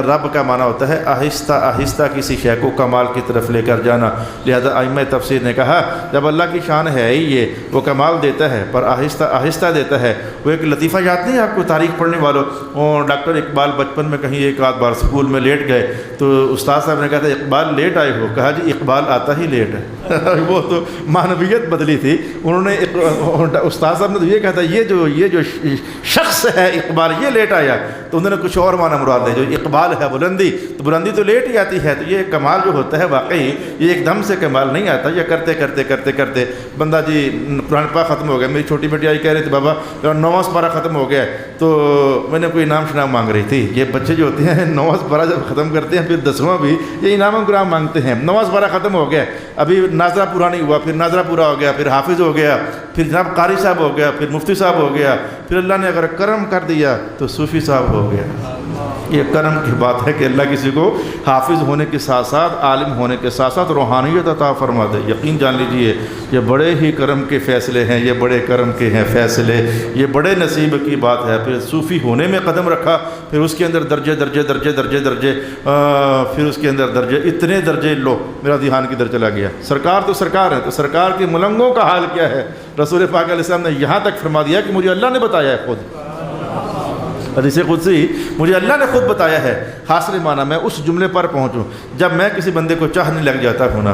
رب کا معنی ہوتا ہے آہستہ آہستہ کسی شے کو کمال کی طرف لے کر جانا. لہذا ائمہ تفسیر نے کہا جب اللہ کی شان ہے ہی یہ، وہ کمال دیتا ہے پر آہستہ آہستہ دیتا ہے. وہ ایک لطیفہ یاد نہیں آپ کو تاریخ پڑھنے والوں، اور ڈاکٹر اقبال بچپن میں کہیں ایک آدھ بار اسکول میں لیٹ گئے تو استاد صاحب نے کہا تھا اقبال لیٹ آئے ہو؟ کہا جی اقبال آتا ہی لیٹ ہے. وہ تو معنویت بدلی تھی. انہوں نے استاد صاحب نے تو یہ کہا تھا یہ جو شخص ہے اقبال یہ لیٹ آیا، تو انہوں نے کچھ اور معنی مراد ہے. جو اقبال ہے بلندی، تو بلندی تو لیٹ ہی آتی ہے. تو یہ کمال جو ہوتا ہے واقعی یہ ایک دم سے کمال نہیں آتا، یہ کرتے کرتے کرتے کرتے بندہ جی قرآن پاک ختم ہو گیا. میری چھوٹی بیٹی آئی کہہ رہی تھی بابا 9واں پارہ ختم ہو گیا، تو میں نے کوئی انعام شنام مانگ رہی تھی. یہ بچے جو ہوتے ہیں 9واں پارہ جب ختم کرتے ہیں پھر 10واں بھی یہ انعام گرام مانگتے ہیں. 9واں پارہ ختم ہو گیا، ابھی ناظرہ پورا نہیں ہوا، پھر ناظرہ پورا ہو گیا، پھر حافظ ہو گیا، پھر جناب قاری صاحب ہو گیا، پھر مفتی صاحب ہو گیا، پھر اللہ نے اگر کرم کر دیا تو صوفی صاحب ہو گیا. یہ کرم کی بات ہے کہ اللہ کسی کو حافظ ہونے کے ساتھ ساتھ، عالم ہونے کے ساتھ ساتھ روحانیت عطا فرما دے. یقین جان لیجئے یہ بڑے ہی کرم کے فیصلے ہیں، یہ بڑے کرم کے ہیں فیصلے، یہ بڑے نصیب کی بات ہے. پھر صوفی ہونے میں قدم رکھا، پھر اس کے اندر درجے درجے درجے درجے درجے، پھر اس کے اندر درجے، اتنے درجے. لو میرا دھیان کدھر چلا گیا. سرکار تو سرکار ہے، تو سرکار کے ملنگوں کا حال کیا ہے؟ رسول پاک علیہ السلام نے یہاں تک فرما دیا کہ مجھے اللہ نے بتایا ہے، خود حدیث قدسی مجھے اللہ نے خود بتایا ہے. حاصل معنی میں اس جملے پر پہنچوں جب میں کسی بندے کو چاہنے لگ جاتا ہوں نا،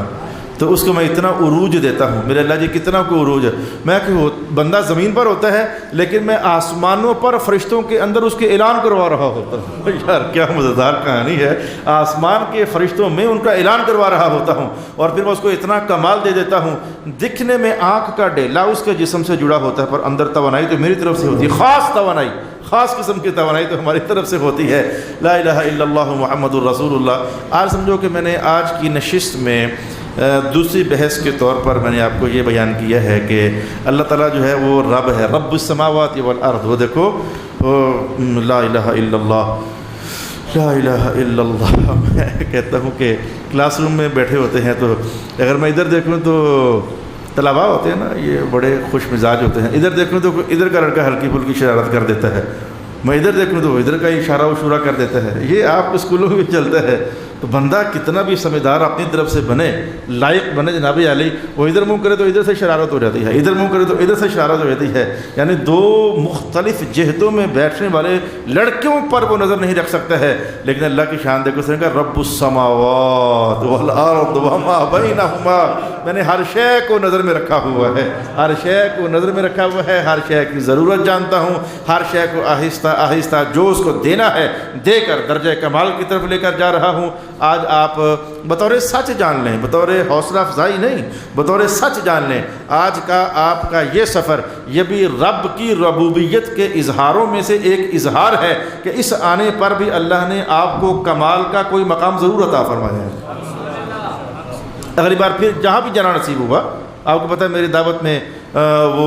تو اس کو میں اتنا عروج دیتا ہوں. میرے اللہ جی کتنا کو عروج ہے. میں کہ بندہ زمین پر ہوتا ہے لیکن میں آسمانوں پر فرشتوں کے اندر اس کے اعلان کروا رہا ہوتا ہوں. یار کیا مزیدار کہانی ہے. آسمان کے فرشتوں میں ان کا اعلان کروا رہا ہوتا ہوں، اور پھر میں اس کو اتنا کمال دے دیتا ہوں. دکھنے میں آنکھ کا ڈیلا اس کے جسم سے جڑا ہوتا ہے، پر اندر توانائی تو میری طرف سے ہوتی ہے، خاص توانائی، خاص قسم کی توانائی تو ہماری طرف سے ہوتی ہے۔ لا الہ الا اللہ محمد الرسول اللہ۔ آج سمجھو کہ میں نے آج کی نشست میں دوسری بحث کے طور پر میں نے آپ کو یہ بیان کیا ہے کہ اللہ تعالیٰ جو ہے وہ رب ہے، رب السماوات والارض۔ وہ دیکھو لا الہ الا اللہ، لا الہ الا اللہ۔ میں کہتا ہوں کہ کلاس روم میں بیٹھے ہوتے ہیں تو اگر میں ادھر دیکھوں تو طلباء ہوتے ہیں نا، یہ بڑے خوش مزاج ہوتے ہیں، ادھر دیکھوں تو ادھر کا لڑکا ہلکی پھلکی شرارت کر دیتا ہے، میں ادھر دیکھوں تو ادھر کا اشارہ و شورا کر دیتا ہے۔ یہ آپ کے اسکولوں میں بھی چلتا ہے۔ تو بندہ کتنا بھی سمجھدار اپنی طرف سے بنے، لائق بنے جناب علی، وہ ادھر منہ کرے تو ادھر سے شرارت ہو جاتی ہے، ادھر منہ کرے تو ادھر سے شرارت ہو جاتی ہے۔ یعنی دو مختلف جہتوں میں بیٹھنے والے لڑکیوں پر وہ نظر نہیں رکھ سکتا ہے، لیکن اللہ کی شان دیکھو، اس نے کہا رب السماوات والارض وما بینہما، میں نے ہر شے کو نظر میں رکھا ہوا ہے، ہر شے کو نظر میں رکھا ہوا ہے، ہر شے کی ضرورت جانتا ہوں، ہر شے کو آہستہ آہستہ جو اس کو دینا ہے دے کر درجہ کمال کی طرف لے کر جا رہا ہوں۔ آج آپ بطور سچ جان لیں، بطور حوصلہ افزائی نہیں، بطور سچ جان لیں، آج کا آپ کا یہ سفر یہ بھی رب کی ربوبیت کے اظہاروں میں سے ایک اظہار ہے کہ اس آنے پر بھی اللہ نے آپ کو کمال کا کوئی مقام ضرور عطا فرمایا ہے۔ اگلی بار پھر جہاں بھی جانا نصیب ہوا، آپ کو پتہ ہے میری دعوت میں وہ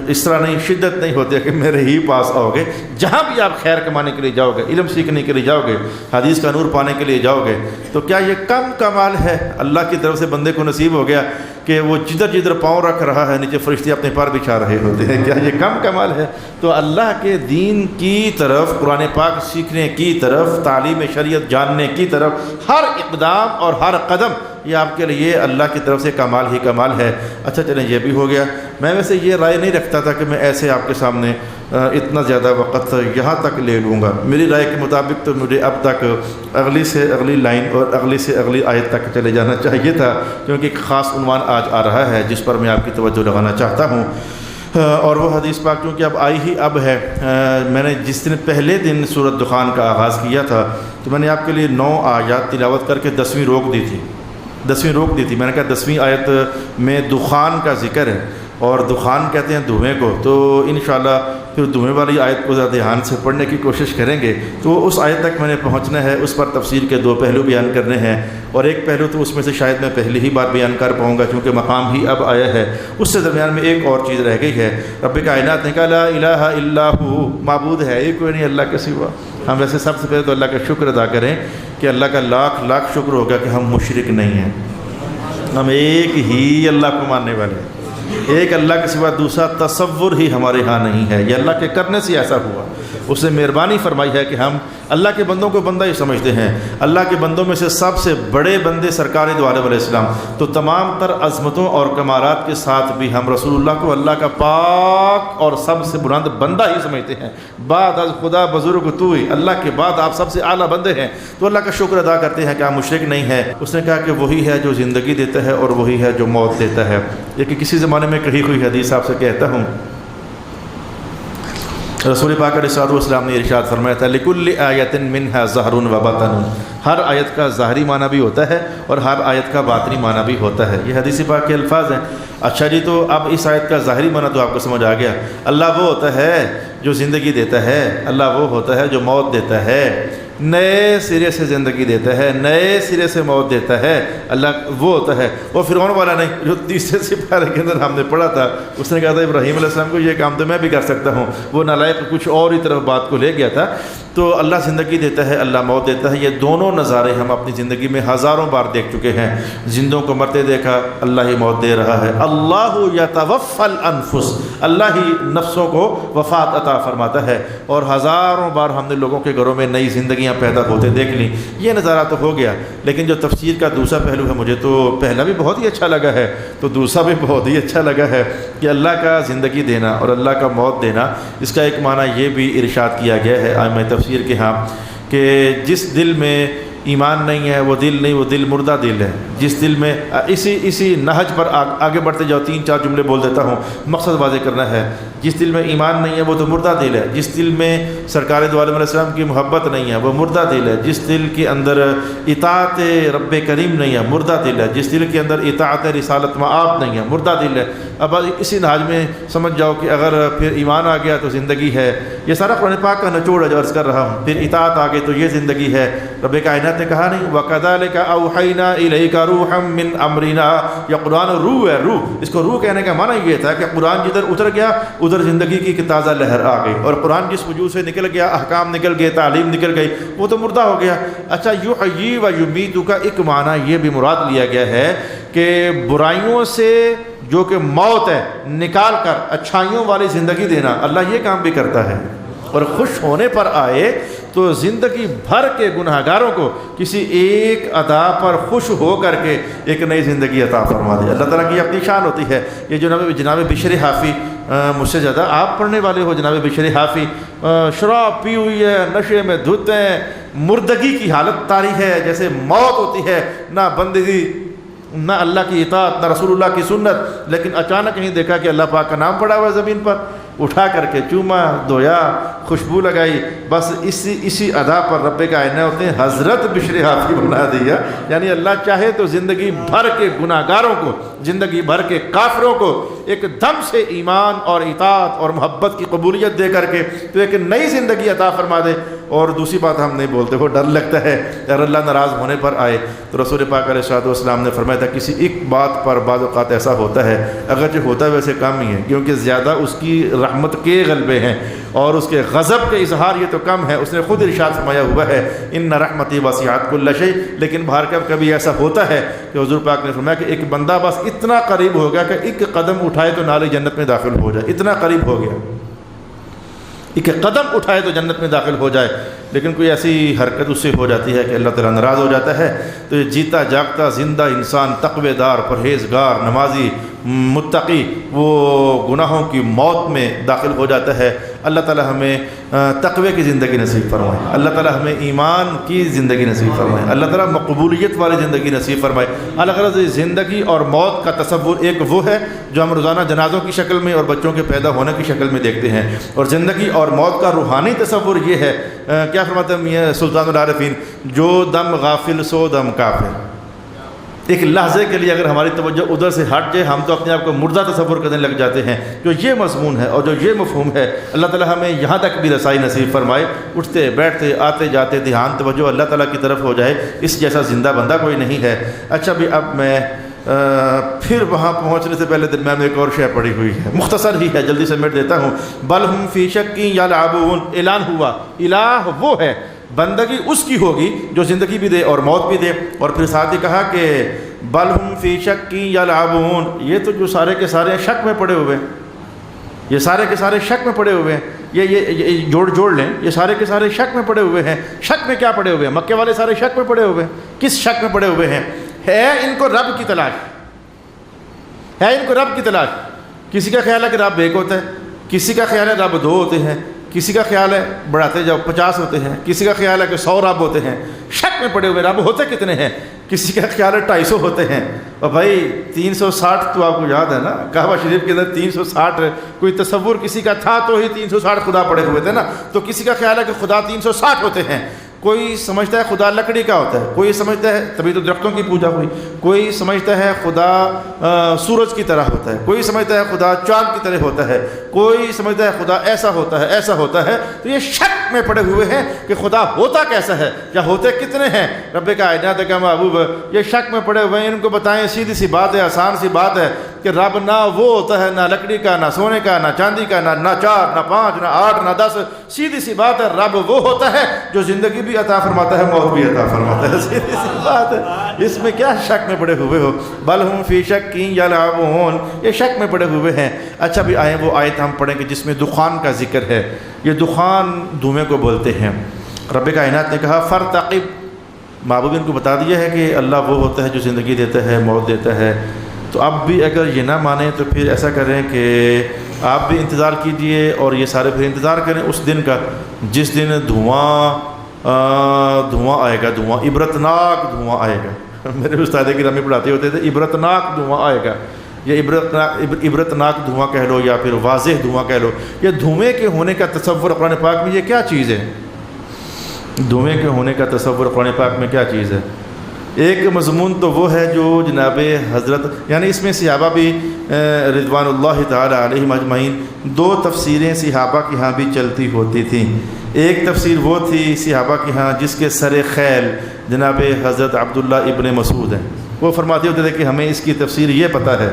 اس طرح نہیں، شدت نہیں ہوتی ہے کہ میرے ہی پاس آؤ گے، جہاں بھی آپ خیر کمانے کے لیے جاؤ گے، علم سیکھنے کے لیے جاؤ گے، حدیث کا نور پانے کے لیے جاؤ گے، تو کیا یہ کم کمال ہے؟ اللہ کی طرف سے بندے کو نصیب ہو گیا کہ وہ جدھر جدھر پاؤں رکھ رہا ہے نیچے فرشتے اپنے پار بچھا رہے ہوتے ہیں، کیا یہ کم کمال ہے؟ تو اللہ کے دین کی طرف، قرآن پاک سیکھنے کی طرف، تعلیم شریعت جاننے کی طرف ہر اقدام اور ہر قدم یہ آپ کے لیے اللہ کی طرف سے کمال ہی کمال ہے۔ اچھا چلیں یہ بھی ہو گیا۔ میں ویسے یہ رائے نہیں رکھتا تھا کہ میں ایسے آپ کے سامنے اتنا زیادہ وقت یہاں تک لے لوں گا، میری رائے کے مطابق تو مجھے اب تک اگلی سے اگلی لائن اور اگلی سے اگلی آیت تک چلے جانا چاہیے تھا، کیونکہ ایک خاص عنوان آج آ رہا ہے جس پر میں آپ کی توجہ لگانا چاہتا ہوں، اور وہ حدیث پاک کیونکہ اب آئی ہی اب ہے۔ میں نے جس دن پہلے دن سورۃ دخان کا آغاز کیا تھا تو میں نے آپ کے لیے 9 آیات تلاوت کر کے 10ویں روک دی تھی، 10ویں روک دی تھی۔ میں نے کہا 10ویں آیت میں دخان کا ذکر ہے، اور دخان کہتے ہیں دھوئیں کو، تو انشاءاللہ پھر دھوئیں والی آیت کو ذرا دھیان سے پڑھنے کی کوشش کریں گے۔ تو اس آیت تک میں نے پہنچنا ہے، اس پر تفسیر کے 2 پہلو بیان کرنے ہیں، اور ایک پہلو تو اس میں سے شاید میں پہلی ہی بار بیان کر پاؤں گا کیونکہ مقام ہی اب آیا ہے۔ اس سے درمیان میں ایک اور چیز رہ گئی ہے۔ رب کائنات نے کہا لا الہ الا ہو، معبود ہے یہ کوئی نہیں اللہ کے سوا۔ ہم ویسے سب سے پہلے تو اللہ کا شکر ادا کریں کہ اللہ کا لاکھ لاکھ شکر ہوگا کہ ہم مشرک نہیں ہیں، ہم ایک ہی اللہ کو ماننے والے ہیں، ایک اللہ کے سوا دوسرا تصور ہی ہمارے ہاں نہیں ہے۔ یہ اللہ کے کرنے سے ایسا ہوا، اس نے مہربانی فرمائی ہے کہ ہم اللہ کے بندوں کو بندہ ہی سمجھتے ہیں۔ اللہ کے بندوں میں سے سب سے بڑے بندے سرکار دو عالم علیہ السلام، تو تمام تر عظمتوں اور کمالات کے ساتھ بھی ہم رسول اللہ کو اللہ کا پاک اور سب سے بلند بندہ ہی سمجھتے ہیں۔ بعد از خدا بزرگ تو ہی، اللہ کے بعد آپ سب سے اعلیٰ بندے ہیں، تو اللہ کا شکر ادا کرتے ہیں کہ آپ مشرک نہیں ہیں۔ اس نے کہا کہ وہی ہے جو زندگی دیتا ہے اور وہی ہے جو موت دیتا ہے۔ یہ کہ کسی زمانے میں کہی ہوئی حدیث آپ سے کہتا ہوں، رسول پاک علیہ السلام نے ارشاد فرمایا تھا لِكُلِّ آیَةٍ مِّنْهَا ظَهْرٌ وَبَاطِنٌ، ہر آیت کا ظاہری معنی بھی ہوتا ہے اور ہر آیت کا باطنی معنی بھی ہوتا ہے۔ یہ حدیث پاک کے الفاظ ہیں۔ اچھا جی، تو اب اس آیت کا ظاہری معنی تو آپ کو سمجھ آ گیا۔ اللہ وہ ہوتا ہے جو زندگی دیتا ہے، اللہ وہ ہوتا ہے جو موت دیتا ہے، نئے سرے سے زندگی دیتا ہے، نئے سرے سے موت دیتا ہے۔ اللہ وہ ہوتا ہے، وہ فرعون والا نہیں جو تیسرے سپارے کے اندر ہم نے پڑھا تھا۔ اس نے کہا تھا ابراہیم علیہ السلام کو یہ کام تو میں بھی کر سکتا ہوں، وہ نالائق کچھ اور ہی طرف بات کو لے گیا تھا۔ تو اللہ زندگی دیتا ہے، اللہ موت دیتا ہے۔ یہ دونوں نظارے ہم اپنی زندگی میں ہزاروں بار دیکھ چکے ہیں۔ زندوں کو مرتے دیکھا، اللہ ہی موت دے رہا ہے۔ اللہ یتوفی الانفس، اللہ ہی نفسوں کو وفات عطا فرماتا ہے، اور ہزاروں بار ہم نے لوگوں کے گھروں میں نئی زندگیاں پیدا ہوتے دیکھ لیں۔ یہ نظارہ تو ہو گیا، لیکن جو تفسیر کا دوسرا پہلو ہے، مجھے تو پہلا بھی بہت ہی اچھا لگا ہے، تو دوسرا بھی بہت ہی اچھا لگا ہے کہ اللہ کا زندگی دینا اور اللہ کا موت دینا، اس کا ایک معنی یہ بھی ارشاد کیا گیا ہے ائمہ تفسیر کے ہاں کہ جس دل میں ایمان نہیں ہے وہ دل نہیں، وہ دل مردہ دل ہے. جس دل میں اسی نہج پر آگے بڑھتے جاؤ، 3-4 جملے بول دیتا ہوں، مقصد واضح کرنا ہے. جس دل میں ایمان نہیں ہے وہ تو مردہ دل ہے. جس دل میں سرکار دو عالم علیہ السلام کی محبت نہیں ہے وہ مردہ دل ہے. جس دل کے اندر اطاعت رب کریم نہیں ہے مردہ دل ہے. جس دل کے اندر اطاعت رسالت مآب نہیں ہے مردہ دل ہے. اب اسی نہج میں سمجھ جاؤ کہ اگر پھر ایمان آ گیا تو زندگی ہے. یہ سارا قرآن پاک کا نچوڑ ہے جو عرض کر رہا ہوں. پھر اطاعت آ گئی تو یہ زندگی ہے. رب کائنات نے کہا نہیں وَكَذَلِكَ أَوْحَيْنَا إِلَيْكَ رُوحًا مِّنْ أَمْرِنَا. یہ قرآن روح ہے. روح اس کو روح کہنے کا معنی یہ تھا کہ قرآن جدھر اتر گیا ادھر زندگی کی ایک تازہ لہر آ گئی. اور قرآن جس وجود سے نکل گیا، احکام نکل گئے، تعلیم نکل گئی، وہ تو مردہ ہو گیا. اچھا یحیی و یمیت کا ایک معنی یہ بھی مراد لیا گیا ہے کہ برائیوں سے جو کہ موت ہے نکال کر اچھائیوں والی زندگی دینا. اللہ یہ کام بھی کرتا ہے. اور خوش ہونے پر آئے تو زندگی بھر کے گناہ گاروں کو کسی ایک ادا پر خوش ہو کر کے ایک نئی زندگی عطا فرما دے. اللہ تعالیٰ کی اپنی شان ہوتی ہے. یہ جناب بشر حافی مجھ سے زیادہ آپ پڑھنے والے ہو. جناب بشر حافی شراب پی ہوئی ہے، نشے میں دھت ہیں، مردگی کی حالت طاری ہے، جیسے موت ہوتی ہے، نہ بندگی نہ اللہ کی اطاعت نہ رسول اللہ کی سنت. لیکن اچانک نہیں دیکھا کہ اللہ پاک کا نام پڑا ہوا ہے زمین پر، اٹھا کر کے چوما، دھویا، خوشبو لگائی. بس اسی ادا پر رب کائنات نے حضرت بشر حافی بنا دیا. یعنی اللہ چاہے تو زندگی بھر کے گناہ گاروں کو، زندگی بھر کے کافروں کو ایک دم سے ایمان اور اطاعت اور محبت کی قبولیت دے کر کے تو ایک نئی زندگی عطا فرما دے. اور دوسری بات ہم نہیں بولتے، وہ ڈر لگتا ہے اگر اللہ ناراض ہونے پر آئے. تو رسول پاک علیہ الصلوۃ والسلام نے فرمایا تھا کسی ایک بات پر بعض اوقات ایسا ہوتا ہے، اگرچہ ہوتا ہے ویسے کم ہی ہے، کیونکہ زیادہ اس کی رحمت کے غلبے ہیں اور اس کے غضب کے اظہار یہ تو کم ہے. اس نے خود ارشاد فرمایا ہوا ہے ان رحمتی وسعت کل شیء. لیکن باہر کبھی ایسا ہوتا ہے کہ حضور پاک نے فرمایا کہ ایک بندہ بس اتنا قریب ہو گیا کہ ایک قدم اٹھائے تو نالے جنت میں داخل ہو جائے. اتنا قریب ہو گیا، ایک قدم اٹھائے تو جنت میں داخل ہو جائے. لیکن کوئی ایسی حرکت اس سے ہو جاتی ہے کہ اللہ تعالیٰ ناراض ہو جاتا ہے. تو یہ جیتا جاگتا زندہ انسان، تقوی دار، پرہیزگار، نمازی، متقی، وہ گناہوں کی موت میں داخل ہو جاتا ہے. اللہ تعالیٰ ہمیں تقوی کی زندگی نصیب فرمائے. اللہ تعالیٰ ہمیں ایمان کی زندگی نصیب فرمائے. اللہ تعالیٰ مقبولیت والی زندگی نصیب فرمائے. الغرض زندگی اور موت کا تصور ایک وہ ہے جو ہم روزانہ جنازوں کی شکل میں اور بچوں کے پیدا ہونے کی شکل میں دیکھتے ہیں، اور زندگی اور موت کا روحانی تصور یہ ہے. کیا فرماتے ہیں میاں سلطان العارفین، جو دم غافل سو دم کافر. ایک لحظے کے لیے اگر ہماری توجہ ادھر سے ہٹ جائے ہم تو اپنے آپ کو مردہ تصور کرنے لگ جاتے ہیں. جو یہ مضمون ہے اور جو یہ مفہوم ہے، اللہ تعالیٰ ہمیں یہاں تک بھی رسائی نصیب فرمائے. اٹھتے بیٹھتے آتے جاتے دھیان توجہ اللہ تعالیٰ کی طرف ہو جائے. اس جیسا زندہ بندہ کوئی نہیں ہے. اچھا بھی اب میں پھر وہاں پہنچنے سے پہلے درمیان میں ایک اور شے پڑی ہوئی ہے، مختصر ہی ہے، جلدی سے سمیٹ دیتا ہوں. بل ہم فی شک یلعبون. اعلان ہوا الہ وہ ہے، بندگی اس کی ہوگی جو زندگی بھی دے اور موت بھی دے. اور پھر ساتھ ہی کہا کہ بل ہم فی شک یلعبون. یہ تو جو سارے کے سارے شک میں پڑے ہوئے، یہ سارے کے سارے شک میں پڑے ہوئے ہیں. یہ جوڑ لیں، یہ سارے کے سارے شک میں پڑے ہوئے ہیں. شک میں کیا پڑے ہوئے ہیں؟ مکے والے سارے شک میں پڑے ہوئے ہیں. کس شک میں پڑے ہوئے ہیں؟ ہے ان کو رب کی تلاش، ہے ان کو رب کی تلاش. کسی کا خیال ہے کہ رب ایک ہوتا ہے، کسی کا خیال ہے رب 2 ہوتے ہیں، کسی کا خیال ہے بڑھاتے جاؤ 50 ہوتے ہیں، کسی کا خیال ہے کہ 100 رب ہوتے ہیں. شک میں پڑے ہوئے رب ہوتے کتنے ہیں؟ کسی کا خیال ہے 250 ہوتے ہیں. اور بھائی 360 تو آپ کو یاد ہے نا، کعبہ شریف کے اندر 360 کوئی تصور کسی کا تھا تو ہی 360 خدا پڑے ہوئے تھے نا. تو کسی کا خیال ہے کہ خدا 360 ہوتے ہیں. کوئی سمجھتا ہے خدا لکڑی کا ہوتا ہے، کوئی سمجھتا ہے تبھی تو درختوں کی پوجا ہوئی، کوئی سمجھتا ہے خدا سورج کی طرح ہوتا ہے، کوئی سمجھتا ہے خدا چاند کی طرح ہوتا ہے، کوئی سمجھتا ہے خدا ایسا ہوتا ہے ایسا ہوتا ہے. تو یہ شک میں پڑے ہوئے ہیں کہ خدا ہوتا کیسا ہے یا ہوتے کتنے ہیں. رب کائنات کا محبوب یہ شک میں پڑے ہوئے ہیں. ان کو بتائیں سیدھی سی بات ہے، آسان سی بات ہے کہ رب نہ وہ ہوتا ہے، نہ لکڑی کا، نہ سونے کا، نہ چاندی کا، نہ 4 نہ 5 نہ 8 نہ 10. سیدھی سی بات ہے، رب وہ ہوتا ہے جو زندگی بھی عطا فرماتا ہے، موت بھی عطا فرماتا ہے. سیدھی سی بات ہے، اس میں کیا شک میں پڑے ہوئے ہو. بل ہم فی شک یلعبون. یہ شک میں پڑے ہوئے ہیں. اچھا بھی آئیں وہ آیت ہم پڑھیں کہ جس میں دخان کا ذکر ہے. یہ دخان دھوئیں کو بولتے ہیں. رب کائنات نے کہا فرتقب. محبوب ان کو بتا دیا ہے کہ اللہ وہ ہوتا ہے جو زندگی دیتا ہے، موت دیتا ہے. تو اب بھی اگر یہ نہ مانیں تو پھر ایسا کریں کہ آپ بھی انتظار کیجئے اور یہ سارے پھر انتظار کریں اس دن کا جس دن دھواں دھواں آئے گا، دھواں عبرتناک دھواں آئے گا۔ میرے استاد گرامی پڑھاتے ہوتے تھے عبرتناک دھواں آئے گا، یہ عبرتناک دھواں کہہ لو یا پھر واضح دھواں کہہ لو۔ یہ دھوئیں کے ہونے کا تصور قرآن پاک میں یہ کیا چیز ہے؟ دھوئیں کے ہونے کا تصور قرآن پاک میں کیا چیز ہے؟ ایک مضمون تو وہ ہے جو جناب حضرت، یعنی اس میں صحابہ بھی رضوان اللہ تعالی علیہم اجمعین، دو تفسیریں صحابہ کے ہاں بھی چلتی ہوتی تھیں۔ ایک تفسیر وہ تھی صحابہ کے ہاں جس کے سر خیل جناب حضرت عبداللہ ابن مسعود ہیں، وہ فرماتے ہوتے تھے کہ ہمیں اس کی تفسیر یہ پتہ ہے۔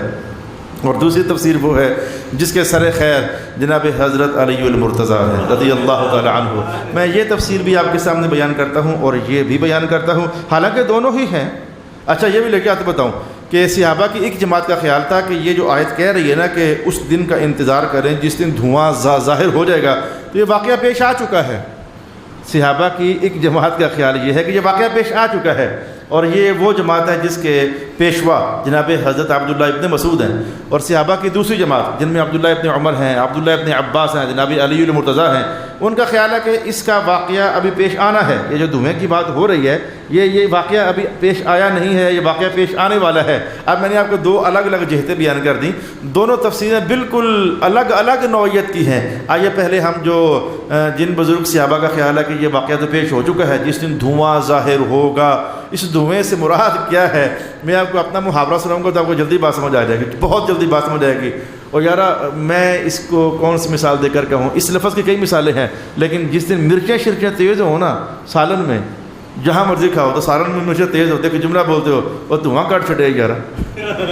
اور دوسری تفسیر وہ ہے جس کے سر خیر جناب حضرت علی المرتضیٰ ہے رضی اللہ تعالی عنہ۔ میں یہ تفسیر بھی آپ کے سامنے بیان کرتا ہوں اور یہ بھی بیان کرتا ہوں، حالانکہ دونوں ہی ہیں۔ اچھا یہ بھی لے کے آتے بتاؤں کہ صحابہ کی ایک جماعت کا خیال تھا کہ یہ جو آیت کہہ رہی ہے نا کہ اس دن کا انتظار کریں جس دن دھواں ظاہر ہو جائے گا، تو یہ واقعہ پیش آ چکا ہے۔ صحابہ کی ایک جماعت کا خیال یہ ہے کہ یہ واقعہ پیش آ چکا ہے، اور یہ وہ جماعت ہے جس کے پیشوا جناب حضرت عبداللہ ابن مسعود ہیں، اور صحابہ کی دوسری جماعت جن میں عبداللہ ابن عمر ہیں، عبداللہ ابن عباس ہیں، جناب علی المرتضیٰ ہیں، ان کا خیال ہے کہ اس کا واقعہ ابھی پیش آنا ہے۔ یہ جو دھوئیں کی بات ہو رہی ہے یہ واقعہ ابھی پیش آیا نہیں ہے، یہ واقعہ پیش آنے والا ہے۔ اب میں نے آپ کو دو الگ الگ جہتیں بیان کر دیں، دونوں تفسیریں بالکل الگ الگ نوعیت کی ہیں۔ آئیے پہلے ہم جو جن بزرگ صحابہ کا خیال ہے کہ یہ واقعہ تو پیش ہو چکا ہے جس دن دھواں ظاہر ہوگا، اس دھوئیں سے مراد کیا ہے، میں آپ کو اپنا محاورہ سناؤں گا تو آپ کو جلدی بات سمجھ آ جائے گی، بہت جلدی بات سمجھ آئے گی۔ اور یارا میں اس کو کون سی مثال دے کر کہوں، اس لفظ کی کئی مثالیں ہیں، لیکن جس دن مرچیں شرچیں تیز ہوں نا سالن میں، جہاں مرضی کھاؤ تو سالن میں مرچیں تیز ہوتے کہ جملہ بولتے ہو اور دھواں کٹ چھٹے یارا،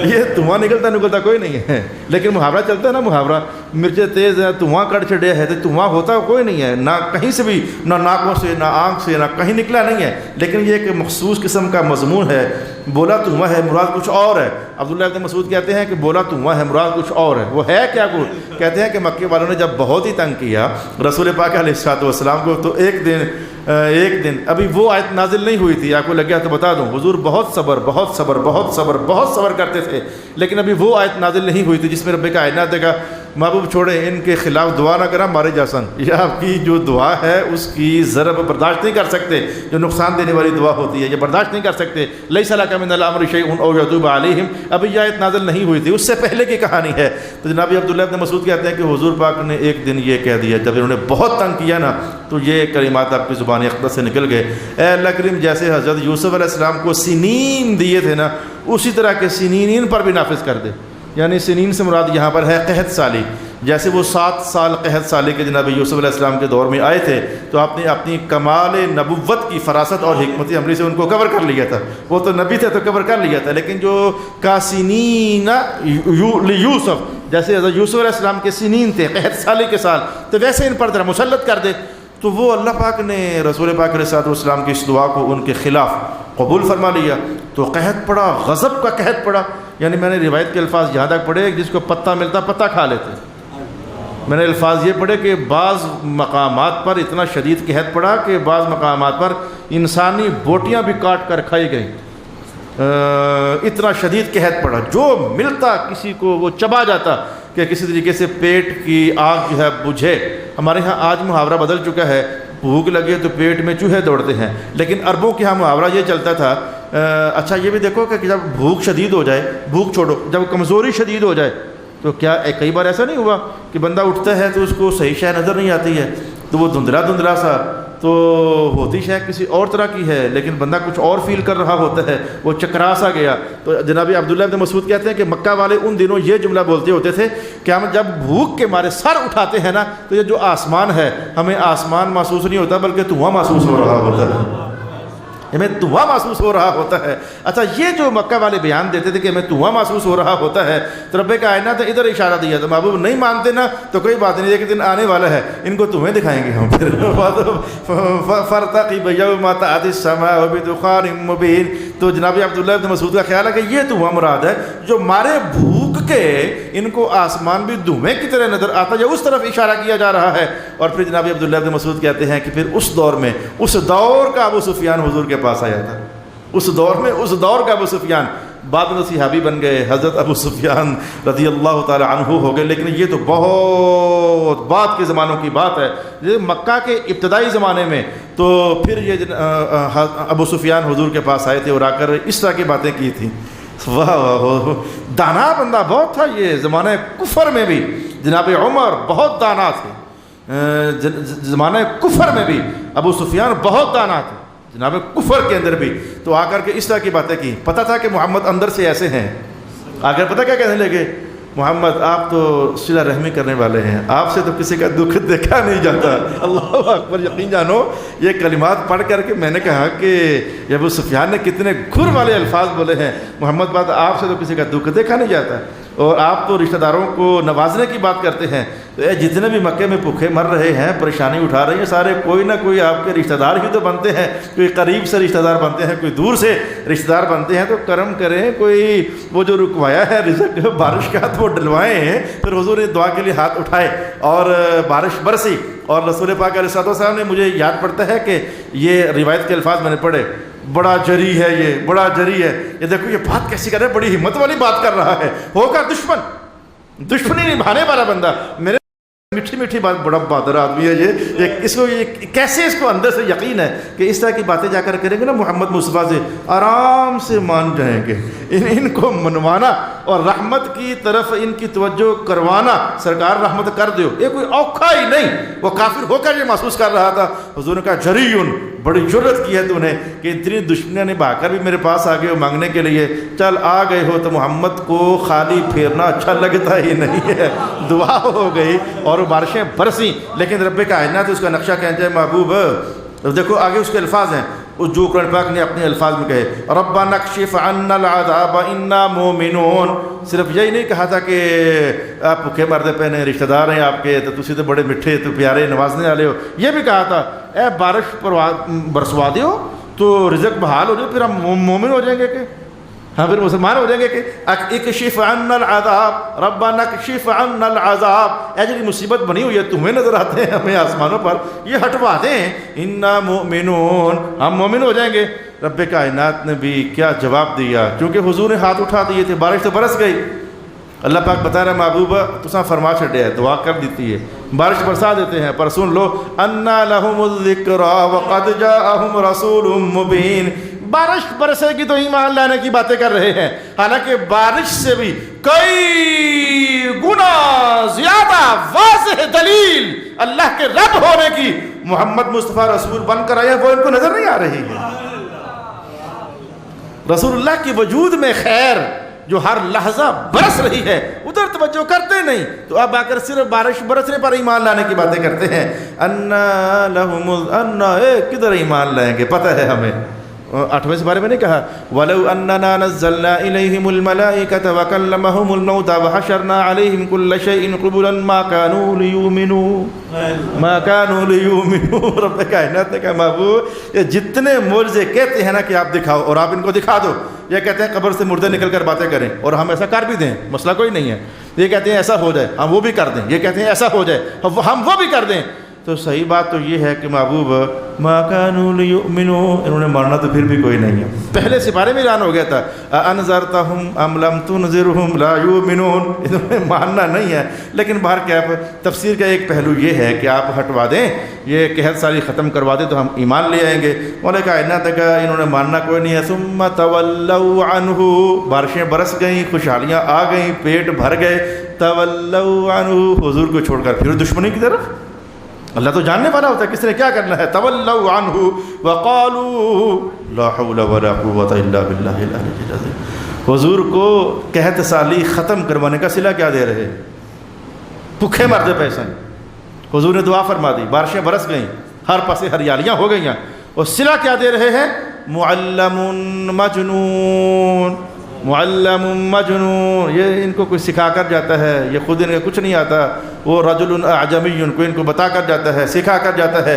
یہ دھواں نکلتا کوئی نہیں ہے، لیکن محاورہ چلتا ہے نا، محاورہ مرچیں تیز ہے دھواں کٹ چھٹے ہے، تو دھواں ہوتا کوئی نہیں ہے، نہ کہیں سے بھی، نہ ناکوں سے نہ آنکھ سے، نہ کہیں نکلا نہیں ہے، لیکن یہ ایک مخصوص قسم کا مضمون ہے۔ بولا دھواں ہے مراد کچھ اور ہے۔ عبداللہ ابن مسعود کہتے ہیں کہ بولا دھواں ہے مراد کچھ اور ہے، وہ ہے کیا کچھ؟ کہتے ہیں کہ مکے والوں نے جب بہت ہی تنگ کیا رسول پاک علیہ الصلوۃ والسلام کو، تو ایک دن ابھی وہ آیت نازل نہیں ہوئی تھی، آپ کو لگ گیا تو بتا دوں، حضور بہت صبر کرتے تھے، لیکن ابھی وہ آیت نازل نہیں ہوئی تھی جس میں رب کائنات نے کہا محبوب چھوڑے ان کے خلاف دعا نہ کرا مارے جاسن، یہ آپ کی جو دعا ہے اس کی ضرب برداشت نہیں کر سکتے، جو نقصان دینے والی دعا ہوتی ہے یہ برداشت نہیں کر سکتے۔ لیس لک من الامر شیء او یتوب علیہم، ابھی یہ آیت نازل نہیں ہوئی تھی، اس سے پہلے کی کہانی ہے۔ تو جناب عبداللہ ابن مسعود کہتے ہیں کہ حضور پاک نے ایک دن یہ کہہ دیا، جب انہوں نے بہت تنگ کیا نا تو یہ کلمات آپ کی زبان اقدس سے نکل گئے، اے اللہ کریم جیسے حضرت یوسف علیہ السلام کو سنین دیے تھے نا، اسی طرح کے سنین ان پر بھی نافذ کر دے۔ یعنی سنین سے مراد یہاں پر ہے قحط سالی، جیسے وہ 7 سال قحط سالی کے جناب یوسف علیہ السلام کے دور میں آئے تھے، تو آپ نے اپنی کمال نبوت کی فراست اور حکمت عملی سے ان کو کور کر لیا تھا، وہ تو نبی تھے تو کور کر لیا تھا، لیکن جو کاسنین یوسف، جیسے حضرت یوسف علیہ السلام کے سنین تھے قحط سالی کے سال، تو ویسے ان پر ذرا مسلط کر دے۔ تو وہ اللہ پاک نے رسول پاک علیہ السلام کی اس دعا کو ان کے خلاف قبول فرما لیا، تو قحط پڑا، غضب کا قحط پڑا۔ یعنی میں نے روایت کے الفاظ یہاں تک پڑھے، جس کو پتہ ملتا پتہ کھا لیتے، میں نے الفاظ یہ پڑھے کہ بعض مقامات پر اتنا شدید قحط پڑا کہ بعض مقامات پر انسانی بوٹیاں بھی کاٹ کر کھائی گئیں، اتنا شدید قحط پڑا، جو ملتا کسی کو وہ چبا جاتا کہ کسی طریقے سے پیٹ کی آگ جو ہے بجھے۔ ہمارے ہاں آج محاورہ بدل چکا ہے، بھوک لگے تو پیٹ میں چوہے دوڑتے ہیں، لیکن عربوں کے ہاں محاورہ یہ چلتا تھا۔ اچھا یہ بھی دیکھو کہ جب بھوک شدید ہو جائے، بھوک چھوڑو، جب کمزوری شدید ہو جائے تو کیا کئی بار ایسا نہیں ہوا کہ بندہ اٹھتا ہے تو اس کو صحیح شے نظر نہیں آتی ہے، تو وہ دھندلا سا تو ہوتی شاید کسی اور طرح کی ہے، لیکن بندہ کچھ اور فیل کر رہا ہوتا ہے، وہ چکرا سا گیا۔ تو جناب عبداللہ ابن مسعود کہتے ہیں کہ مکہ والے ان دنوں یہ جملہ بولتے ہوتے تھے کہ ہم جب بھوک کے مارے سر اٹھاتے ہیں نا تو یہ جو آسمان ہے، ہمیں آسمان محسوس نہیں ہوتا بلکہ دھواں محسوس ہو رہا ہوتا ہے، ہمیں دھواں محسوس ہو رہا ہوتا ہے۔ اچھا یہ جو مکہ والے بیان دیتے تھے کہ ہمیں دھواں محسوس ہو رہا ہوتا ہے، تو رب کائنات نے ادھر اشارہ دیا، تو محبوب نہیں مانتے نا تو کوئی بات نہیں، ایک دن آنے والا ہے، ان کو تمہیں دکھائیں گے ہم پھر فارتقب یوم تأتی السماء بدخان مبین۔ تو جناب عبداللہ بن مسعود کا خیال ہے کہ یہ دھواں مراد ہے، جو مارے بھوک کے ان کو آسمان بھی دھویں کی طرح نظر آتا ہے، اس طرف اشارہ کیا جا رہا ہے۔ اور پھر جناب عبداللہ بن مسعود کہتے ہیں کہ پھر اس دور میں، اس دور کا ابو سفیان حضور کے پاس آیا تھا، اس دور میں اس دور کا ابو سفیان بعد میں تو صحابی بن گئے، حضرت ابو سفیان رضی اللہ تعالی عنہ ہو گئے، لیکن یہ تو بہت بعد کے زمانوں کی بات ہے۔ یہ مکہ کے ابتدائی زمانے میں تو پھر یہ ابو سفیان حضور کے پاس آئے تھے اور آ کر اس طرح کی باتیں کی تھیں۔ واہ واہ، دانا بندہ بہت تھا یہ زمانہ کفر میں بھی۔ جناب عمر بہت دانا تھے، زمانہ کفر میں بھی ابو سفیان بہت دانا تھے، جناب کفر کے اندر بھی۔ تو آ کر کے اس طرح کی باتیں کی، پتہ تھا کہ محمد اندر سے ایسے ہیں۔ آ کر پتہ کیا کہنے لگے، محمد آپ تو صلہ رحمی کرنے والے ہیں، آپ سے تو کسی کا دکھ دیکھا نہیں جاتا۔ اللہ اکبر، یقین جانو یہ کلمات پڑھ کر کے میں نے کہا کہ ابو سفیان نے کتنے گر والے الفاظ بولے ہیں، محمد بات آپ سے تو کسی کا دکھ دیکھا نہیں جاتا، اور آپ تو رشتہ داروں کو نوازنے کی بات کرتے ہیں۔ تو یہ جتنے بھی مکے میں بھوکے مر رہے ہیں، پریشانی اٹھا رہے ہیں، سارے کوئی نہ کوئی آپ کے رشتہ دار ہی تو بنتے ہیں، کوئی قریب سے رشتہ دار بنتے ہیں، کوئی دور سے رشتہ دار بنتے ہیں۔ تو کرم کریں، کوئی وہ جو رکوایا ہے رزق بارش کا تو وہ ڈلوائے ہیں۔ پھر حضور نے دعا کے لیے ہاتھ اٹھائے اور بارش برسی، اور رسول پاک علیہ الصلوۃ والسلام نے، مجھے یاد پڑتا ہے کہ یہ روایت کے الفاظ میں نے پڑھے، بڑا جری ہے یہ، بڑا جری ہے یہ، دیکھو یہ بات کیسی کر رہا ہے، بڑی ہمت والی بات کر رہا ہے، ہو کر دشمنی نبھانے والا بندہ، میرے میٹھی میٹھی بات، بڑا بہادر آدمی ہے یہ اس کو، یہ کیسے اس کو اندر سے یقین ہے کہ اس طرح کی باتیں جا کر کریں گے نا محمد مصطفیٰ سے آرام سے مان جائیں گے۔ ان کو منوانا اور رحمت کی طرف ان کی توجہ کروانا، سرکار رحمت کر دیو، یہ کوئی اوکھا ہی نہیں۔ وہ کافر ہو کر یہ محسوس کر رہا تھا۔ حضور نے کہا جریون، بڑی جرت کی ہے تو نے کہ اتنی دشمنیاں نبھا کر بھی میرے پاس آ گئے ہو مانگنے کے لیے، چل آ گئے ہو تو محمد کو خالی پھیرنا اچھا لگتا ہی نہیں ہے۔ دعا ہو گئی اور بارشیں برسیں، لیکن رب کائنات اس کا نقشہ کھینچا ہے محبوب۔ دیکھو آگے اس کے الفاظ ہیں جو قرآن پاک نے اپنے الفاظ میں کہے، ربنا اکشف عنا العذاب انا مومنون۔ صرف یہی نہیں کہا تھا کہ آپ بھوکے مردے پہنے رشتہ دار ہیں آپ کے، تو تسی تو بڑے میٹھے تو پیارے نوازنے والے ہو، یہ بھی کہا تھا اے بارش برسوا دیو تو رزق بحال ہو جائے، پھر ہم مومن ہو جائیں گے، کہ ہاں پھر مسلمان ہو جائیں گے، کہ اکشف عنا العذاب ربنا اکشف عنا العذاب، اے جی مصیبت بنی ہوئی ہے تمہیں نظر آتے ہیں ہمیں آسمانوں پر، یہ ہٹوا دیں، انا مومنون، ہم مومن ہو جائیں گے۔ رب کائنات نے بھی کیا جواب دیا، کیونکہ حضور نے ہاتھ اٹھا دیے تھے، بارش تو برس گئی۔ اللہ پاک بتا رہا ہے محبوبہ تساں فرما چھڑے ہے، دعا کر دیتی ہے، بارش برسا دیتے ہیں، پر سن لو انا لہم الذکری وقد جاءہم رسول مبین۔ بارش برسے گی تو ایمان لانے کی باتیں کر رہے ہیں، حالانکہ بارش سے بھی کئی گنا زیادہ واضح دلیل اللہ کے رب ہونے کی محمد مصطفیٰ رسول بن کر آئے ہیں، وہ ان کو نظر نہیں آ رہی ہے۔ رسول اللہ کی وجود میں خیر جو ہر لحظہ برس رہی ہے ادھر توجہ کرتے نہیں، تو اب آ کر صرف بارش برسنے پر ایمان لانے کی باتیں کرتے ہیں۔ انا لہم انا، کدھر ایمان لائیں گے، پتہ ہے ہمیں۔ 8ویں سپارے میں نہیں کہا وَلَوْ أَنَّنَا نَزَّلْنَا إِلَيْهِمُ الْمَلَائِكَةَ وَكَلَّمَهُمُ الْمَوْتَى وَحَشَرْنَا عَلَيْهِمْ كُلَّ شَيْءٍ قُبُلًا مَا كَانُوا لِيُؤْمِنُوا۔ رب کائنات نے کہا محبوب یہ جتنے معجزے کہتے ہیں نا کہ آپ دکھاؤ، اور آپ ان کو دکھا دو، یہ کہتے ہیں قبر سے مردے نکل کر باتیں کریں، اور ہم ایسا کر بھی دیں، مسئلہ کوئی نہیں ہے، یہ کہتے ہیں ایسا ہو جائے ہم وہ بھی کر دیں، یہ کہتے ہیں ایسا ہو جائے ہم وہ بھی کر دیں۔ تو صحیح بات تو یہ ہے کہ محبوب ما كانوا ليؤمنوا، انہوں نے ماننا تو پھر بھی کوئی نہیں ہے۔ پہلے سپارے میں اعلان ہو گیا تھا انذرتهم ام لم تنذرهم لا يؤمنون، انہوں نے ماننا نہیں ہے۔ لیکن باہر کیا تفسیر کا ایک پہلو یہ ہے کہ آپ ہٹوا دیں، یہ قحط ساری ختم کروا دیں تو ہم ایمان لے آئیں گے۔ مولا کائنات نے کہا انہوں نے ماننا کوئی نہیں ہے۔ ثم تولوا عنه، بارشیں برس گئیں، خوشحالیاں آ گئیں، پیٹ بھر گئے، تولوا عنه، حضور کو چھوڑ کر پھر دشمنی کی طرف۔ اللہ تو جاننے والا ہوتا ہے کس نے کیا کرنا ہے۔ تولوا عنہ وقالوا لا حول ولا قوة الا باللہ العلی العظیم۔ حضور کو قحط سالی ختم کروانے کا صلہ کیا دے رہے، بھوکے مرتے پیسے۔ حضور نے دعا فرما دی، بارشیں برس گئیں، ہر پاسے ہریالیاں ہو گئیں، اور صلہ کیا دے رہے ہیں، معلم مجنون، معلم مجنون، یہ ان کو کوئی سکھا کر جاتا ہے، یہ خود ان کو کچھ نہیں آتا، وہ رجل اعجمی کو ان کو بتا کر جاتا ہے، سکھا کر جاتا ہے۔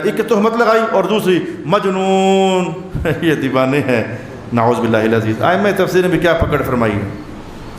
ایک تہمت لگائی اور دوسری مجنون، یہ دیوانے ہیں، نعوذ باللہ العزیز۔ ائمہ تفسیر نے بھی کیا پکڑ فرمائی ہے،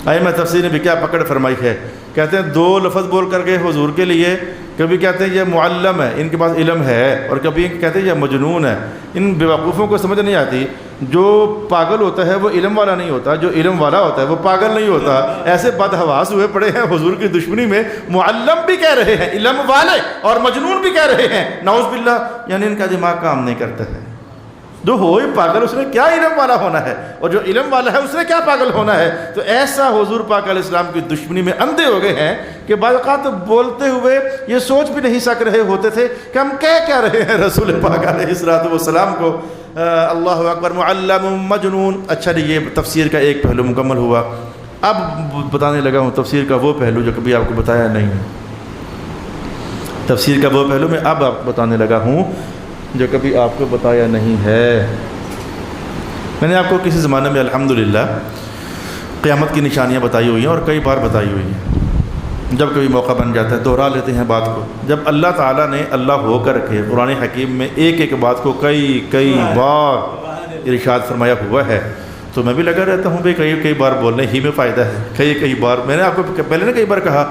ائمہ تفسیر نے بھی کیا پکڑ فرمائی ہے، کہتے ہیں 2 لفظ بول کر گئے حضور کے لیے کبھی کہتے ہیں یہ معلم ہے، ان کے پاس علم ہے، اور کبھی کہتے ہیں یہ مجنون ہے۔ ان بیوقوفوں کو سمجھ نہیں آتی، جو پاگل ہوتا ہے وہ علم والا نہیں ہوتا، جو علم والا ہوتا ہے وہ پاگل نہیں ہوتا۔ ایسے بدحواس ہوئے پڑے ہیں حضور کی دشمنی میں، معلم بھی کہہ رہے ہیں، علم والے، اور مجنون بھی کہہ رہے ہیں، نعوذ باللہ۔ یعنی ان کا دماغ کام نہیں کرتا ہے۔ جو ہو ہی پاگل، اس نے کیا علم والا ہونا ہے، اور جو علم والا ہے اس نے کیا پاگل ہونا ہے؟ تو ایسا حضور پاک علیہ السلام کی دشمنی میں اندھے ہو گئے ہیں کہ بعض اوقات بولتے ہوئے یہ سوچ بھی نہیں سک رہے ہوتے تھے کہ ہم کہہ کیا رہے ہیں رسول پاک علیہ السلام کو۔ اللہ اکبر، معلم مجنون۔ اچھا جی، یہ تفسیر کا ایک پہلو مکمل ہوا۔ اب بتانے لگا ہوں تفسیر کا وہ پہلو جو کبھی آپ کو بتایا نہیں ہے۔ تفسیر کا وہ پہلو میں اب آپ بتانے لگا ہوں جو کبھی آپ کو بتایا نہیں ہے۔ میں نے آپ کو کسی زمانے میں الحمدللہ قیامت کی نشانیاں بتائی ہوئی ہیں، اور کئی بار بتائی ہوئی ہیں۔ جب کبھی موقع بن جاتا ہے دوہرا لیتے ہیں بات کو۔ جب اللہ تعالیٰ نے اللہ ہو کر کے قرآن حکیم میں ایک ایک بات کو کئی بار ارشاد فرمایا ہوا ہے، تو میں بھی لگا رہتا ہوں بھئی کئی بار بولنے ہی میں فائدہ ہے۔ کئی بار میں نے آپ کو پہلے نے کئی بار کہا،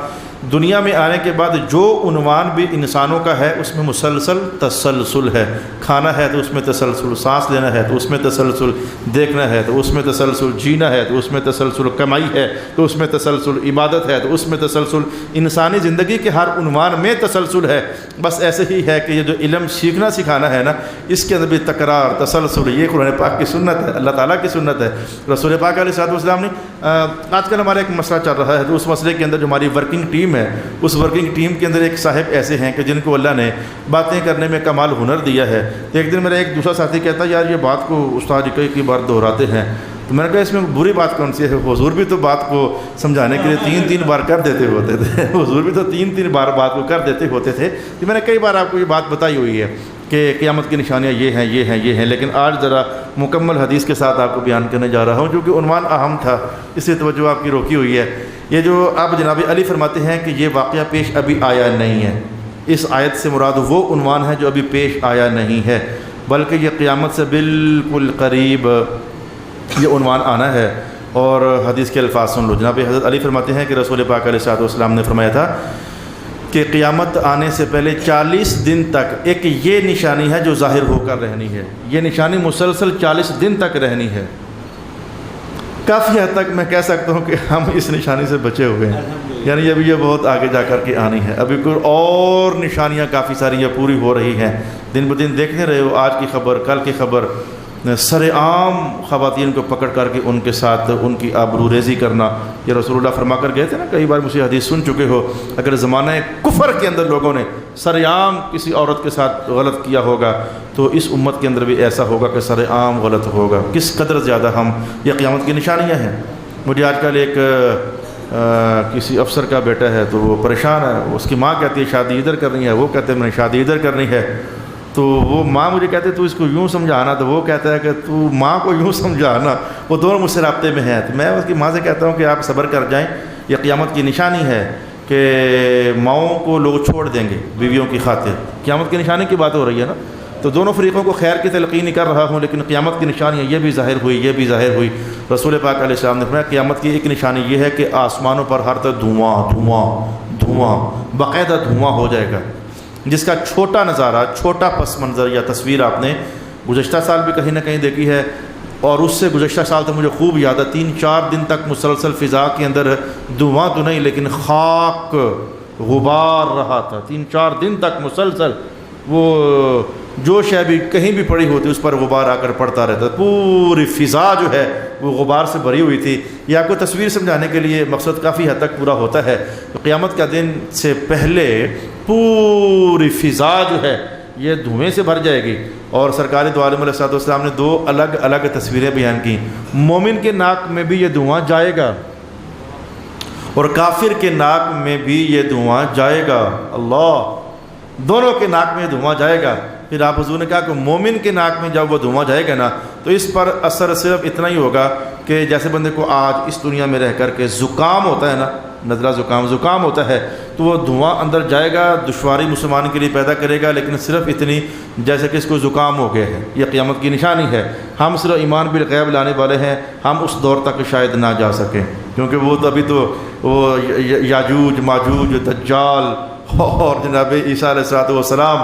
دنیا میں آنے کے بعد جو عنوان بھی انسانوں کا ہے اس میں مسلسل تسلسل ہے۔ کھانا ہے تو اس میں تسلسل، سانس لینا ہے تو اس میں تسلسل، دیکھنا ہے تو اس میں تسلسل، جینا ہے تو اس میں تسلسل، کمائی ہے تو اس میں تسلسل، عبادت ہے تو اس میں تسلسل، انسانی زندگی کے ہر عنوان میں تسلسل ہے۔ بس ایسے ہی ہے کہ یہ جو علم سیکھنا سکھانا ہے نا، اس کے اندر بھی تکرار، تسلسل، یہ قرآن پاک کی سنت ہے، اللہ تعالیٰ کی سنت ہے۔ رسول پاک علیہ السلام نے آج کل ہمارا ایک مسئلہ چل رہا ہے، تو اس مسئلے کے اندر جو ہماری ورکنگ ٹیم ہے، اس ورکنگ ٹیم کے اندر ایک صاحب ایسے ہیں کہ جن کو اللہ نے باتیں کرنے میں کمال ہنر دیا ہے۔ تو ایک دن میرا ایک دوسرا ساتھی کہتا ہے، یار یہ بات کو استاد جی کئی بار دہراتے ہیں۔ تو میں نے کہا اس میں بری بات کون سی ہے؟ حضور بھی تو بات کو سمجھانے کے لیے تین بار کر دیتے ہوتے تھے، حضور بھی تو تین بار بات کو کر دیتے ہوتے تھے۔ تو میں نے کئی بار آپ کو یہ بات بتائی ہوئی ہے کہ قیامت کی نشانیاں یہ ہیں، لیکن آج ذرا مکمل حدیث کے ساتھ آپ کو بیان کرنے جا رہا ہوں، کیونکہ عنوان اہم تھا، اس لیے توجہ آپ کی روکی ہوئی ہے۔ یہ جو آپ جناب علی فرماتے ہیں کہ یہ واقعہ پیش ابھی آیا نہیں ہے، اس آیت سے مراد وہ عنوان ہے جو ابھی پیش آیا نہیں ہے، بلکہ یہ قیامت سے بالکل قریب یہ عنوان آنا ہے۔ اور حدیث کے الفاظ سن لو۔ جناب حضرت علی فرماتے ہیں کہ رسول پاک علیہ السلام نے فرمایا تھا کہ قیامت آنے سے پہلے 40 دن تک ایک یہ نشانی ہے جو ظاہر ہو کر رہنی ہے۔ یہ نشانی مسلسل 40 دن تک رہنی ہے۔ کافی حد تک میں کہہ سکتا ہوں کہ ہم اس نشانی سے بچے ہوئے ہیں، یعنی ابھی یہ بہت آگے جا کر کے آنی ہے۔ ابھی کوئی اور نشانیاں کافی ساری یہ پوری ہو رہی ہیں، دن بدن دیکھتے رہے ہو، آج کی خبر، کل کی خبر، سر عام خواتین کو پکڑ کر کے ان کے ساتھ ان کی آبرو ریزی کرنا۔ یہ رسول اللہ فرما کر گئے تھے نا، کئی بار مجھے حدیث سن چکے ہو، اگر زمانہ کفر کے اندر لوگوں نے سر عام کسی عورت کے ساتھ غلط کیا ہوگا تو اس امت کے اندر بھی ایسا ہوگا کہ سر عام غلط ہوگا۔ کس قدر زیادہ ہم یہ قیامت کی نشانیاں ہیں۔ مجھے آج کل ایک کسی افسر کا بیٹا ہے تو وہ پریشان ہے، اس کی ماں کہتی ہے شادی ادھر کرنی ہے، وہ کہتے ہیں میں نے شادی ادھر کرنی ہے۔ تو وہ ماں مجھے کہتے تو اس کو یوں سمجھانا، تو وہ کہتا ہے کہ تو ماں کو یوں سمجھانا۔ وہ دونوں مجھ سے رابطے میں ہیں، تو میں اس کی ماں سے کہتا ہوں کہ آپ صبر کر جائیں، یہ قیامت کی نشانی ہے کہ ماؤں کو لوگ چھوڑ دیں گے بیویوں کی خاطر۔ قیامت کی نشانی کی بات ہو رہی ہے نا، تو دونوں فریقوں کو خیر کی تلقین کر رہا ہوں، لیکن قیامت کی نشانی یہ بھی ظاہر ہوئی، یہ بھی ظاہر ہوئی۔ رسول پاک علیہ السلام نے فرمایا قیامت کی ایک نشانی یہ ہے کہ آسمانوں پر ہر طرف دھواں باقاعدہ دھواں ہو جائے گا، جس کا چھوٹا نظارہ، چھوٹا پس منظر یا تصویر آپ نے گزشتہ سال بھی کہیں نہ کہیں دیکھی ہے، اور اس سے گزشتہ سال تو مجھے خوب یاد ہے، 3-4 دن تک مسلسل فضا کے اندر دھواں تو نہیں لیکن خاک غبار رہا تھا۔ 3-4 دن تک مسلسل وہ جو شے بھی کہیں بھی پڑی ہوتی اس پر غبار آ کر پڑتا رہتا، پوری فضا جو ہے وہ غبار سے بھری ہوئی تھی۔ یہ آپ کو تصویر سمجھانے کے لیے مقصد کافی حد تک پورا ہوتا ہے۔ تو قیامت کا دن سے پہلے پوری فضا جو ہے یہ دھوئیں سے بھر جائے گی۔ اور سرکار دو عالم علیہ السلام نے 2 الگ الگ تصویریں بیان کی۔ مومن کے ناک میں بھی یہ دھواں جائے گا اور کافر کے ناک میں بھی یہ دھواں جائے گا۔ اللہ، دونوں کے ناک میں دھواں جائے گا۔ پھر آپ حضور نے کہا کہ مومن کے ناک میں جب وہ دھواں جائے گا نا تو اس پر اثر صرف اتنا ہی ہوگا کہ جیسے بندے کو آج اس دنیا میں رہ کر کے زکام ہوتا ہے نا، نزلہ زکام ہوتا ہے، تو وہ دھواں اندر جائے گا، دشواری مسلمان کے لیے پیدا کرے گا، لیکن صرف اتنی جیسے کہ اس کو زکام ہو گیا ہے۔ یہ قیامت کی نشانی ہے۔ ہم صرف ایمان بالغیب لانے والے ہیں، ہم اس دور تک شاید نہ جا سکیں، کیونکہ وہ تو ابھی تو وہ یاجوج ماجوج دجال اور جناب عیسیٰ علیہ السلام،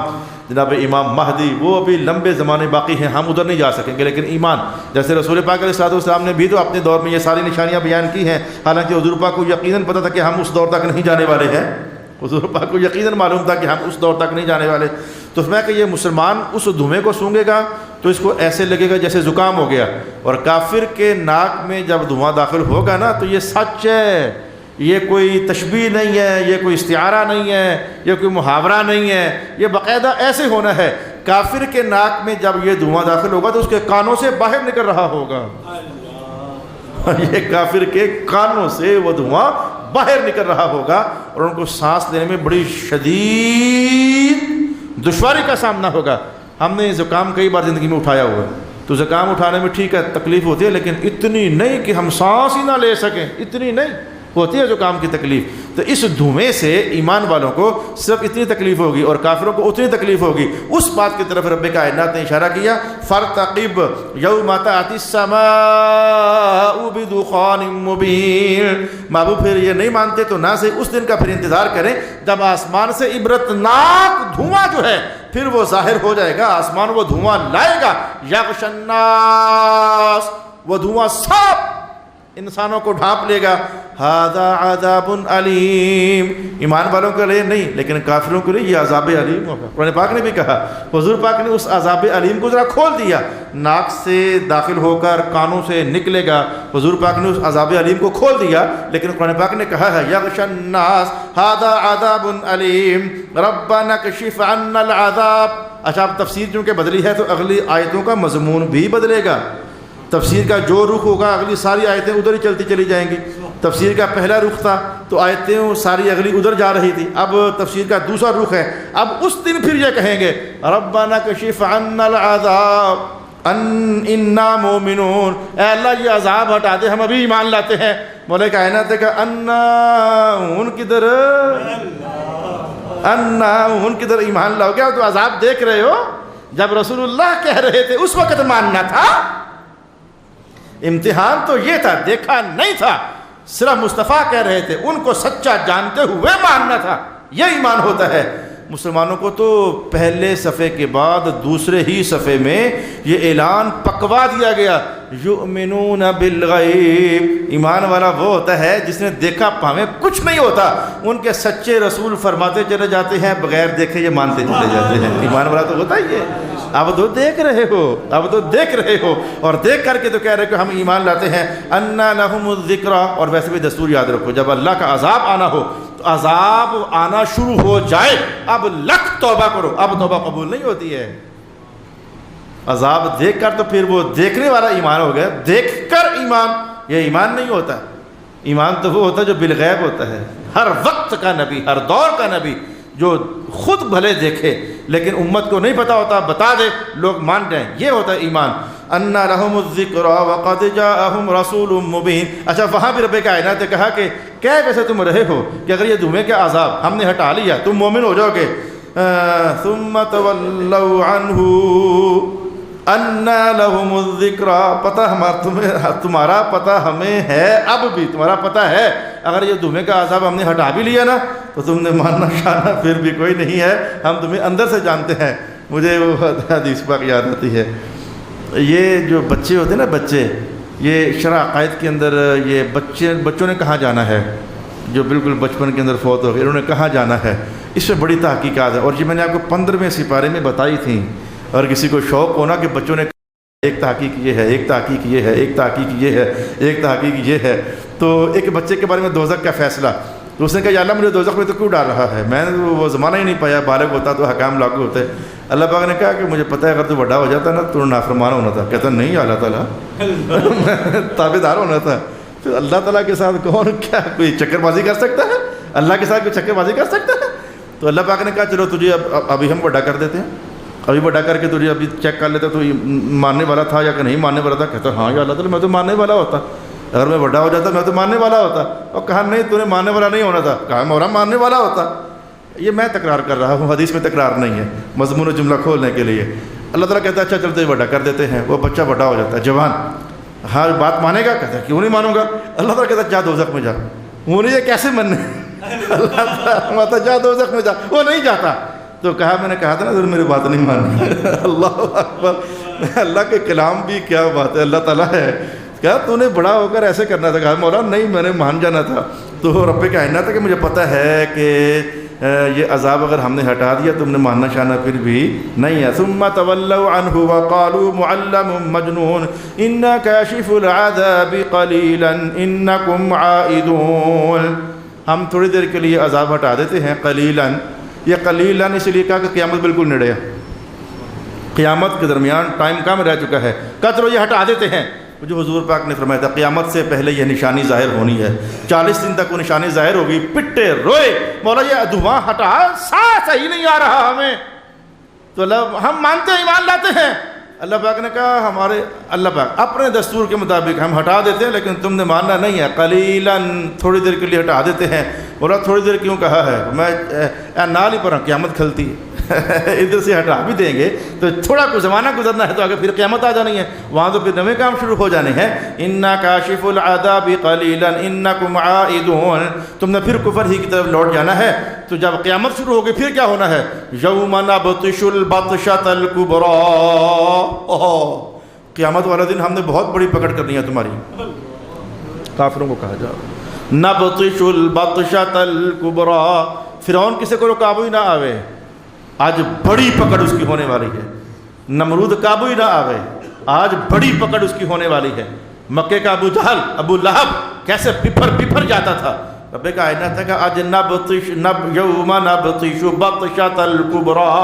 جناب امام مہدی، وہ ابھی لمبے زمانے باقی ہیں، ہم ادھر نہیں جا سکیں گے، لیکن ایمان جیسے رسول پاک علیہ السلام نے بھی تو اپنے دور میں یہ ساری نشانیاں بیان کی ہیں، حالانکہ حضور پاک کو یقیناً پتہ تھا کہ ہم اس دور تک نہیں جانے والے ہیں، حضور پاک کو یقیناً معلوم تھا کہ ہم اس دور تک نہیں جانے والے. تو میں کہ یہ مسلمان اس دھوئیں کو سونگے گا تو اس کو ایسے لگے گا جیسے زکام ہو گیا، اور کافر کے ناک میں جب دھواں داخل ہوگا نا تو یہ سچ ہے، یہ کوئی تشبیہ نہیں ہے، یہ کوئی استعارہ نہیں ہے، یہ کوئی محاورہ نہیں ہے، یہ باقاعدہ ایسے ہونا ہے. کافر کے ناک میں جب یہ دھواں داخل ہوگا تو اس کے کانوں سے باہر نکل رہا ہوگا، یہ کافر کے کانوں سے وہ دھواں باہر نکل رہا ہوگا، اور ان کو سانس لینے میں بڑی شدید دشواری کا سامنا ہوگا. ہم نے زکام کئی بار زندگی میں اٹھایا ہوا ہے، تو زکام اٹھانے میں ٹھیک ہے تکلیف ہوتی ہے، لیکن اتنی نہیں کہ ہم سانس ہی نہ لے سکیں، اتنی نہیں ہوتی ہے زکام کی تکلیف. تو اس دھوئیں سے ایمان والوں کو صرف اتنی تکلیف ہوگی اور کافروں کو اتنی تکلیف ہوگی. اس بات کی طرف رب کائنات نے اشارہ کیا، فَارْتَقِبْ يَوْمَ تَأْتِي السَّمَاءُ بِدُخَانٍ مُّبِينٍ. محبوب پھر یہ نہیں مانتے تو نہ سے اس دن کا پھر انتظار کریں جب آسمان سے عبرتناک دھواں جو ہے پھر وہ ظاہر ہو جائے گا، آسمان وہ دھواں لائے گا. یغشی الناس، وہ دھواں سب انسانوں کو ڈھانپ لے گا. ھذا عذاب علیم، ایمان والوں کے لیے نہیں لیکن کافروں کے لیے یہ عذاب علیم ہوگا. قرآن پاک نے بھی کہا، حضور پاک نے اس عذاب علیم کو ذرا کھول دیا، ناک سے داخل ہو کر کانوں سے نکلے گا، حضور پاک نے اس عذاب علیم کو کھول دیا، لیکن قرآن پاک نے کہا ہے یغشی الناس ھذا عذاب علیم ربنا اکشف عنا العذاب. اچھا اب تفسیر چونکہ بدلی ہے تو اگلی آیتوں کا مضمون بھی بدلے گا. تفسیر کا جو رخ ہوگا اگلی ساری آیتیں ادھر ہی چلتی چلی جائیں گی. تفسیر کا پہلا رخ تھا تو آیتیں ساری اگلی ادھر جا رہی تھی، اب تفسیر کا دوسرا رخ ہے. اب اس دن پھر یہ کہیں گے ربنا کشف عنا العذاب انا مومنون، اے اللہ یہ عذاب ہٹا دے، ہم ابھی ایمان لاتے ہیں. مولا کائنات کا انا ان کدھر ایمان لاؤ گے؟ تو عذاب دیکھ رہے ہو، جب رسول اللہ کہہ رہے تھے اس وقت ماننا تھا. امتحان تو یہ تھا، دیکھا نہیں تھا، صرف مصطفیٰ کہہ رہے تھے، ان کو سچا جانتے ہوئے ماننا تھا. یہ ایمان ہوتا ہے. مسلمانوں کو تو پہلے صفحے کے بعد دوسرے ہی صفحے میں یہ اعلان پکوا دیا گیا، یؤمنون بالغیب. ایمان والا وہ ہوتا ہے جس نے دیکھا پاویں کچھ نہیں ہوتا. ان کے سچے رسول فرماتے چلے جاتے ہیں، بغیر دیکھے یہ مانتے چلے جاتے ہیں. ایمان والا تو ہوتا ہی ہے. اب تو دیکھ رہے ہو، اور دیکھ کر کے تو کہہ رہے کہ ہم ایمان لاتے ہیں. انا لہم الذکریٰ. اور ویسے بھی دستور یاد رکھو، جب اللہ کا عذاب آنا ہو تو عذاب آنا شروع ہو جائے اب لکھ توبہ کرو. اب توبہ قبول نہیں ہوتی ہے. عذاب دیکھ کر تو پھر وہ دیکھنے والا ایمان ہو گیا، دیکھ کر ایمان یہ ایمان نہیں ہوتا. ایمان تو وہ ہوتا ہے جو بالغیب ہوتا ہے، ہر وقت کا نبی، ہر دور کا نبی، جو خود بھلے دیکھے لیکن امت کو نہیں پتا ہوتا، بتا دے لوگ مان جائیں. یہ ہوتا ہے ایمان. انا لہم الذکریٰ وقد جاءہم رسول مبین. اچھا وہاں بھی رب کائنات نے کہا کہ کیا ویسے تم رہے ہو کہ اگر یہ دھوئیں کے عذاب ہم نے ہٹا لیا تم مومن ہو جاؤ گے. ثم تولوا عنہ انا لہم الذکریٰ. پتہ تمہارا پتہ ہمیں ہے، اب بھی تمہارا پتہ ہے اگر یہ دھوئیں کا عذاب ہم نے ہٹا بھی لیا نا تو تم نے ماننا شانا پھر بھی کوئی نہیں ہے، ہم تمہیں اندر سے جانتے ہیں. مجھے وہ حدیث پاک یاد آتی ہے. یہ جو بچے ہوتے ہیں نا، بچے، یہ شرع عقائد کے اندر یہ بچوں نے کہاں جانا ہے، جو بالکل بچپن کے اندر فوت ہو گئے، انہوں نے کہاں جانا ہے، اس میں بڑی تحقیقات ہے. اور یہ میں نے آپ کو 15ویں سپارے میں بتائی تھیں. اور کسی کو شوق ہونا کہ بچوں نے ایک تحقیق یہ ہے، ایک تحقیق یہ ہے، ایک تحقیق یہ ہے، ایک تحقیق یہ ہے. تو ایک بچے کے بارے میں دوزخ کا فیصلہ، تو اس نے کہا یا اللہ مجھے دوزخ میں تو کیوں ڈال رہا ہے، میں نے وہ زمانہ ہی نہیں پایا، بالغ ہوتا تو حکام لاگو ہوتے. اللہ پاک نے کہا کہ مجھے پتہ ہے اگر تو بڑا ہو جاتا نا تو نافرمان ہونا تھا. کہتا نہیں اللہ تعالیٰ تابع دار ہونا تھا. پھر اللہ تعالیٰ کے ساتھ کون کیا کوئی چکر بازی کر سکتا ہے؟ اللہ کے ساتھ کوئی چکر بازی کر سکتا ہے؟ تو اللہ پاک نے کہا چلو تجھے ابھی ہم بڑا کر دیتے ہیں، ابھی بڑا کر کے تجھے ابھی چیک کر لیتا تو ماننے والا تھا یا کہ نہیں ماننے والا تھا. کہتا ہاں یا اللہ تعالیٰ میں تو ماننے والا ہوتا، اگر میں بڑا ہو جاتا میں تو ماننے والا ہوتا. اور کہا نہیں تو نے ماننے والا نہیں ہونا تھا، کہا مولا ماننے والا ہوتا. یہ میں تکرار کر رہا ہوں، حدیث میں تکرار نہیں ہے، مضمون و جملہ کھولنے کے لیے. اللہ تعالیٰ کہتا ہے اچھا چلتے بڑا کر دیتے ہیں. وہ بچہ بڑا ہو جاتا ہے، جوان. ہاں بات مانے گا؟ کہتا ہے کیوں نہیں مانوں گا. اللہ تعالیٰ کہتا ہے جا دوزخ میں جا. انہیں یہ کیسے ماننے اللہ تعالیٰ فرماتا جا دوزخ میں جا، وہ نہیں جاتا۔ تو کہا میں نے کہا تھا نا ضرور میری بات نہیں ماننی۔ اللہ اکبر، اللہ کے کلام بھی کیا بات ہے، اللہ تعالیٰ ہے۔ کہا تو نے بڑا ہو کر ایسے کرنا تھا۔ کہا مولا نہیں، میں نے مان جانا تھا۔ تو رب کائنات تھا کہ مجھے پتہ ہے کہ یہ عذاب اگر ہم نے ہٹا دیا تم نے ماننا چاہنا پھر بھی نہیں ہے۔ ثم تولوا عنہ وقالوا معلم مجنون انا کاشف العذاب قلیلا انکم عائدون۔ ہم تھوڑی دیر کے لیے عذاب ہٹا دیتے ہیں، قلیلا، یہ قلیلا اس لیے کہا کہ قیامت بالکل نیڑے ہے، قیامت کے درمیان ٹائم کم رہ چکا ہے، کچرو یہ ہٹا دیتے ہیں۔ جو حضور پاک نے فرمایا تھا قیامت سے پہلے یہ نشانی ظاہر ہونی ہے، 40 دن تک وہ نشانی ظاہر ہوگی، پٹے روئے مولا یہ دھواں ہٹا، سانس صحیح نہیں آ رہا ہمیں۔ تو اللہ ہم مانتے ہیں، ایمان لاتے ہیں۔ اللہ پاک نے کہا ہمارے اللہ پاک اپنے دستور کے مطابق ہم ہٹا دیتے ہیں، لیکن تم نے ماننا نہیں ہے، قلیلاً تھوڑی دیر کے لیے ہٹا دیتے ہیں۔ بولا تھوڑی دیر کیوں کہا ہے؟ میں نال ہی پر قیامت کھلتی ہے ادھر سے ہٹا بھی دیں گے تو تھوڑا کچھ زمانہ گزرنا ہے، تو آگے پھر قیامت آ جانی ہے، وہاں تو پھر نئے کام شروع ہو جانے ہیں۔ انا کاشف العذاب قلیلا انکم عائدون، تم نے پھر کفر ہی کی طرف لوٹ جانا ہے۔ تو جب قیامت شروع ہوگی پھر کیا ہونا ہے؟ یوم نبطش البطشۃ الکبریٰ، قیامت والا دن ہم نے بہت بڑی پکڑ کرنی ہے تمہاری۔ کافروں کو کہا جا نبطش البطشۃ الکبریٰ، فرعون کسی کو قابو ہی نہ آوے، آج بڑی پکڑ اس کی ہونے والی ہے۔ نمرود قابو ہی نہ آوے، آج بڑی پکڑ اس کی ہونے والی ہے۔ مکے کا ابو جہل، ابو لہب کیسے پپھر جاتا تھا، رب کائنات نے کہا آج یوم نبطش بطشۃ الکبریٰ،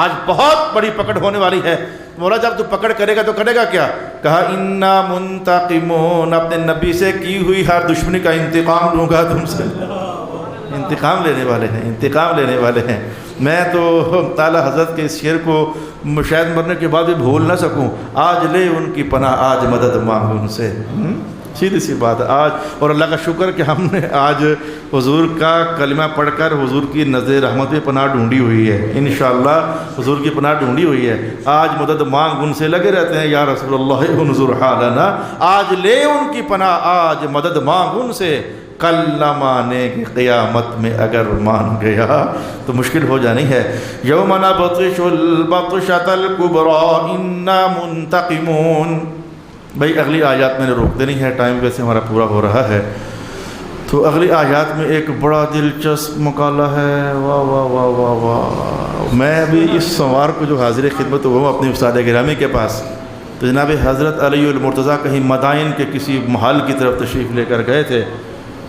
آج بہت بڑی پکڑ ہونے والی ہے۔ مولا جب تو پکڑ کرے گا تو کرے گا کیا؟ کہا انا منتقمون، اپنے نبی سے کی ہوئی ہر دشمنی کا انتقام لوں گا تم سے۔ انتقام لینے والے ہیں، انتقام لینے والے ہیں۔ میں تو تعالیٰ حضرت کے اس شعر کو شاید مرنے کے بعد بھی بھول نہ سکوں، آج لے ان کی پناہ آج مدد مانگ ان سے، سیدھی سی بات ہے آج۔ اور اللہ کا شکر کہ ہم نے آج حضور کا کلمہ پڑھ کر حضور کی نظر رحمت میں پناہ ڈھونڈی ہوئی ہے، انشاءاللہ حضور کی پناہ ڈھونڈی ہوئی ہے۔ آج مدد مانگ ان سے لگے رہتے ہیں، یا رسول اللہ انظر حالنا، آج لے ان کی پناہ آج مدد مانگ ان سے، کل نہ مانے کہ قیامت میں اگر مان گیا تو مشکل ہو جانی ہے۔ یوم نبطش البطشۃ الکبریٰ انا منتقمون۔ بھائی اگلی آیات میں نے روک دینی ہے، ٹائم ویسے ہمارا پورا ہو رہا ہے۔ تو اگلی آیات میں ایک بڑا دلچسپ مقالہ ہے، واہ واہ واہ واہ واہ۔ میں ابھی اس سوار کو جو حاضر خدمت ہوا اپنی استاد گرامی کے پاس، تو جناب حضرت علی المرتضیٰ کہیں مدائن کے کسی محل کی طرف تشریف لے کر گئے تھے،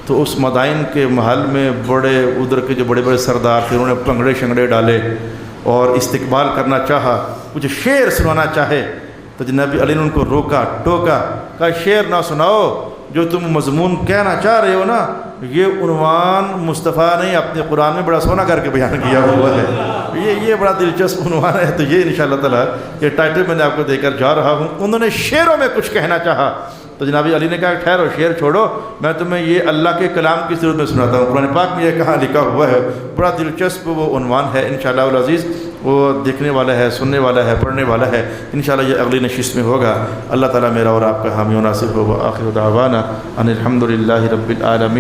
تو اس مدائن کے محل میں بڑے ادھر کے جو بڑے بڑے سردار تھے انہوں نے پنگڑے شنگڑے ڈالے اور استقبال کرنا چاہا، کچھ شعر سنانا چاہے، تو جناب علی نے ان کو روکا ٹوکا، کہا شعر نہ سناؤ، جو تم مضمون کہنا چاہ رہے ہو نا یہ عنوان مصطفیٰ نے اپنے قرآن میں بڑا سونا کر کے بیان کیا ہوا ہے، یہ بڑا دلچسپ عنوان ہے۔ تو یہ انشاءاللہ تعالیٰ یہ ٹائٹل میں نے آپ کو دے کر جا رہا ہوں۔ انہوں نے شعروں میں کچھ کہنا چاہا، تو جناب علی نے کہا ٹھہرو شعر چھوڑو، میں تمہیں یہ اللہ کے کلام کی صورت میں سناتا ہوں۔ قرآن پاک میں یہ کہاں لکھا ہوا ہے، بڑا دلچسپ وہ عنوان ہے، انشاءاللہ العزیز وہ دیکھنے والا ہے، سننے والا ہے، پڑھنے والا ہے، انشاءاللہ یہ اگلی نشست میں ہوگا۔ اللہ تعالیٰ میرا اور آپ کا حامی و ناصر ہو۔ وآخر دعوانا ان الحمد للہ رب العالمین۔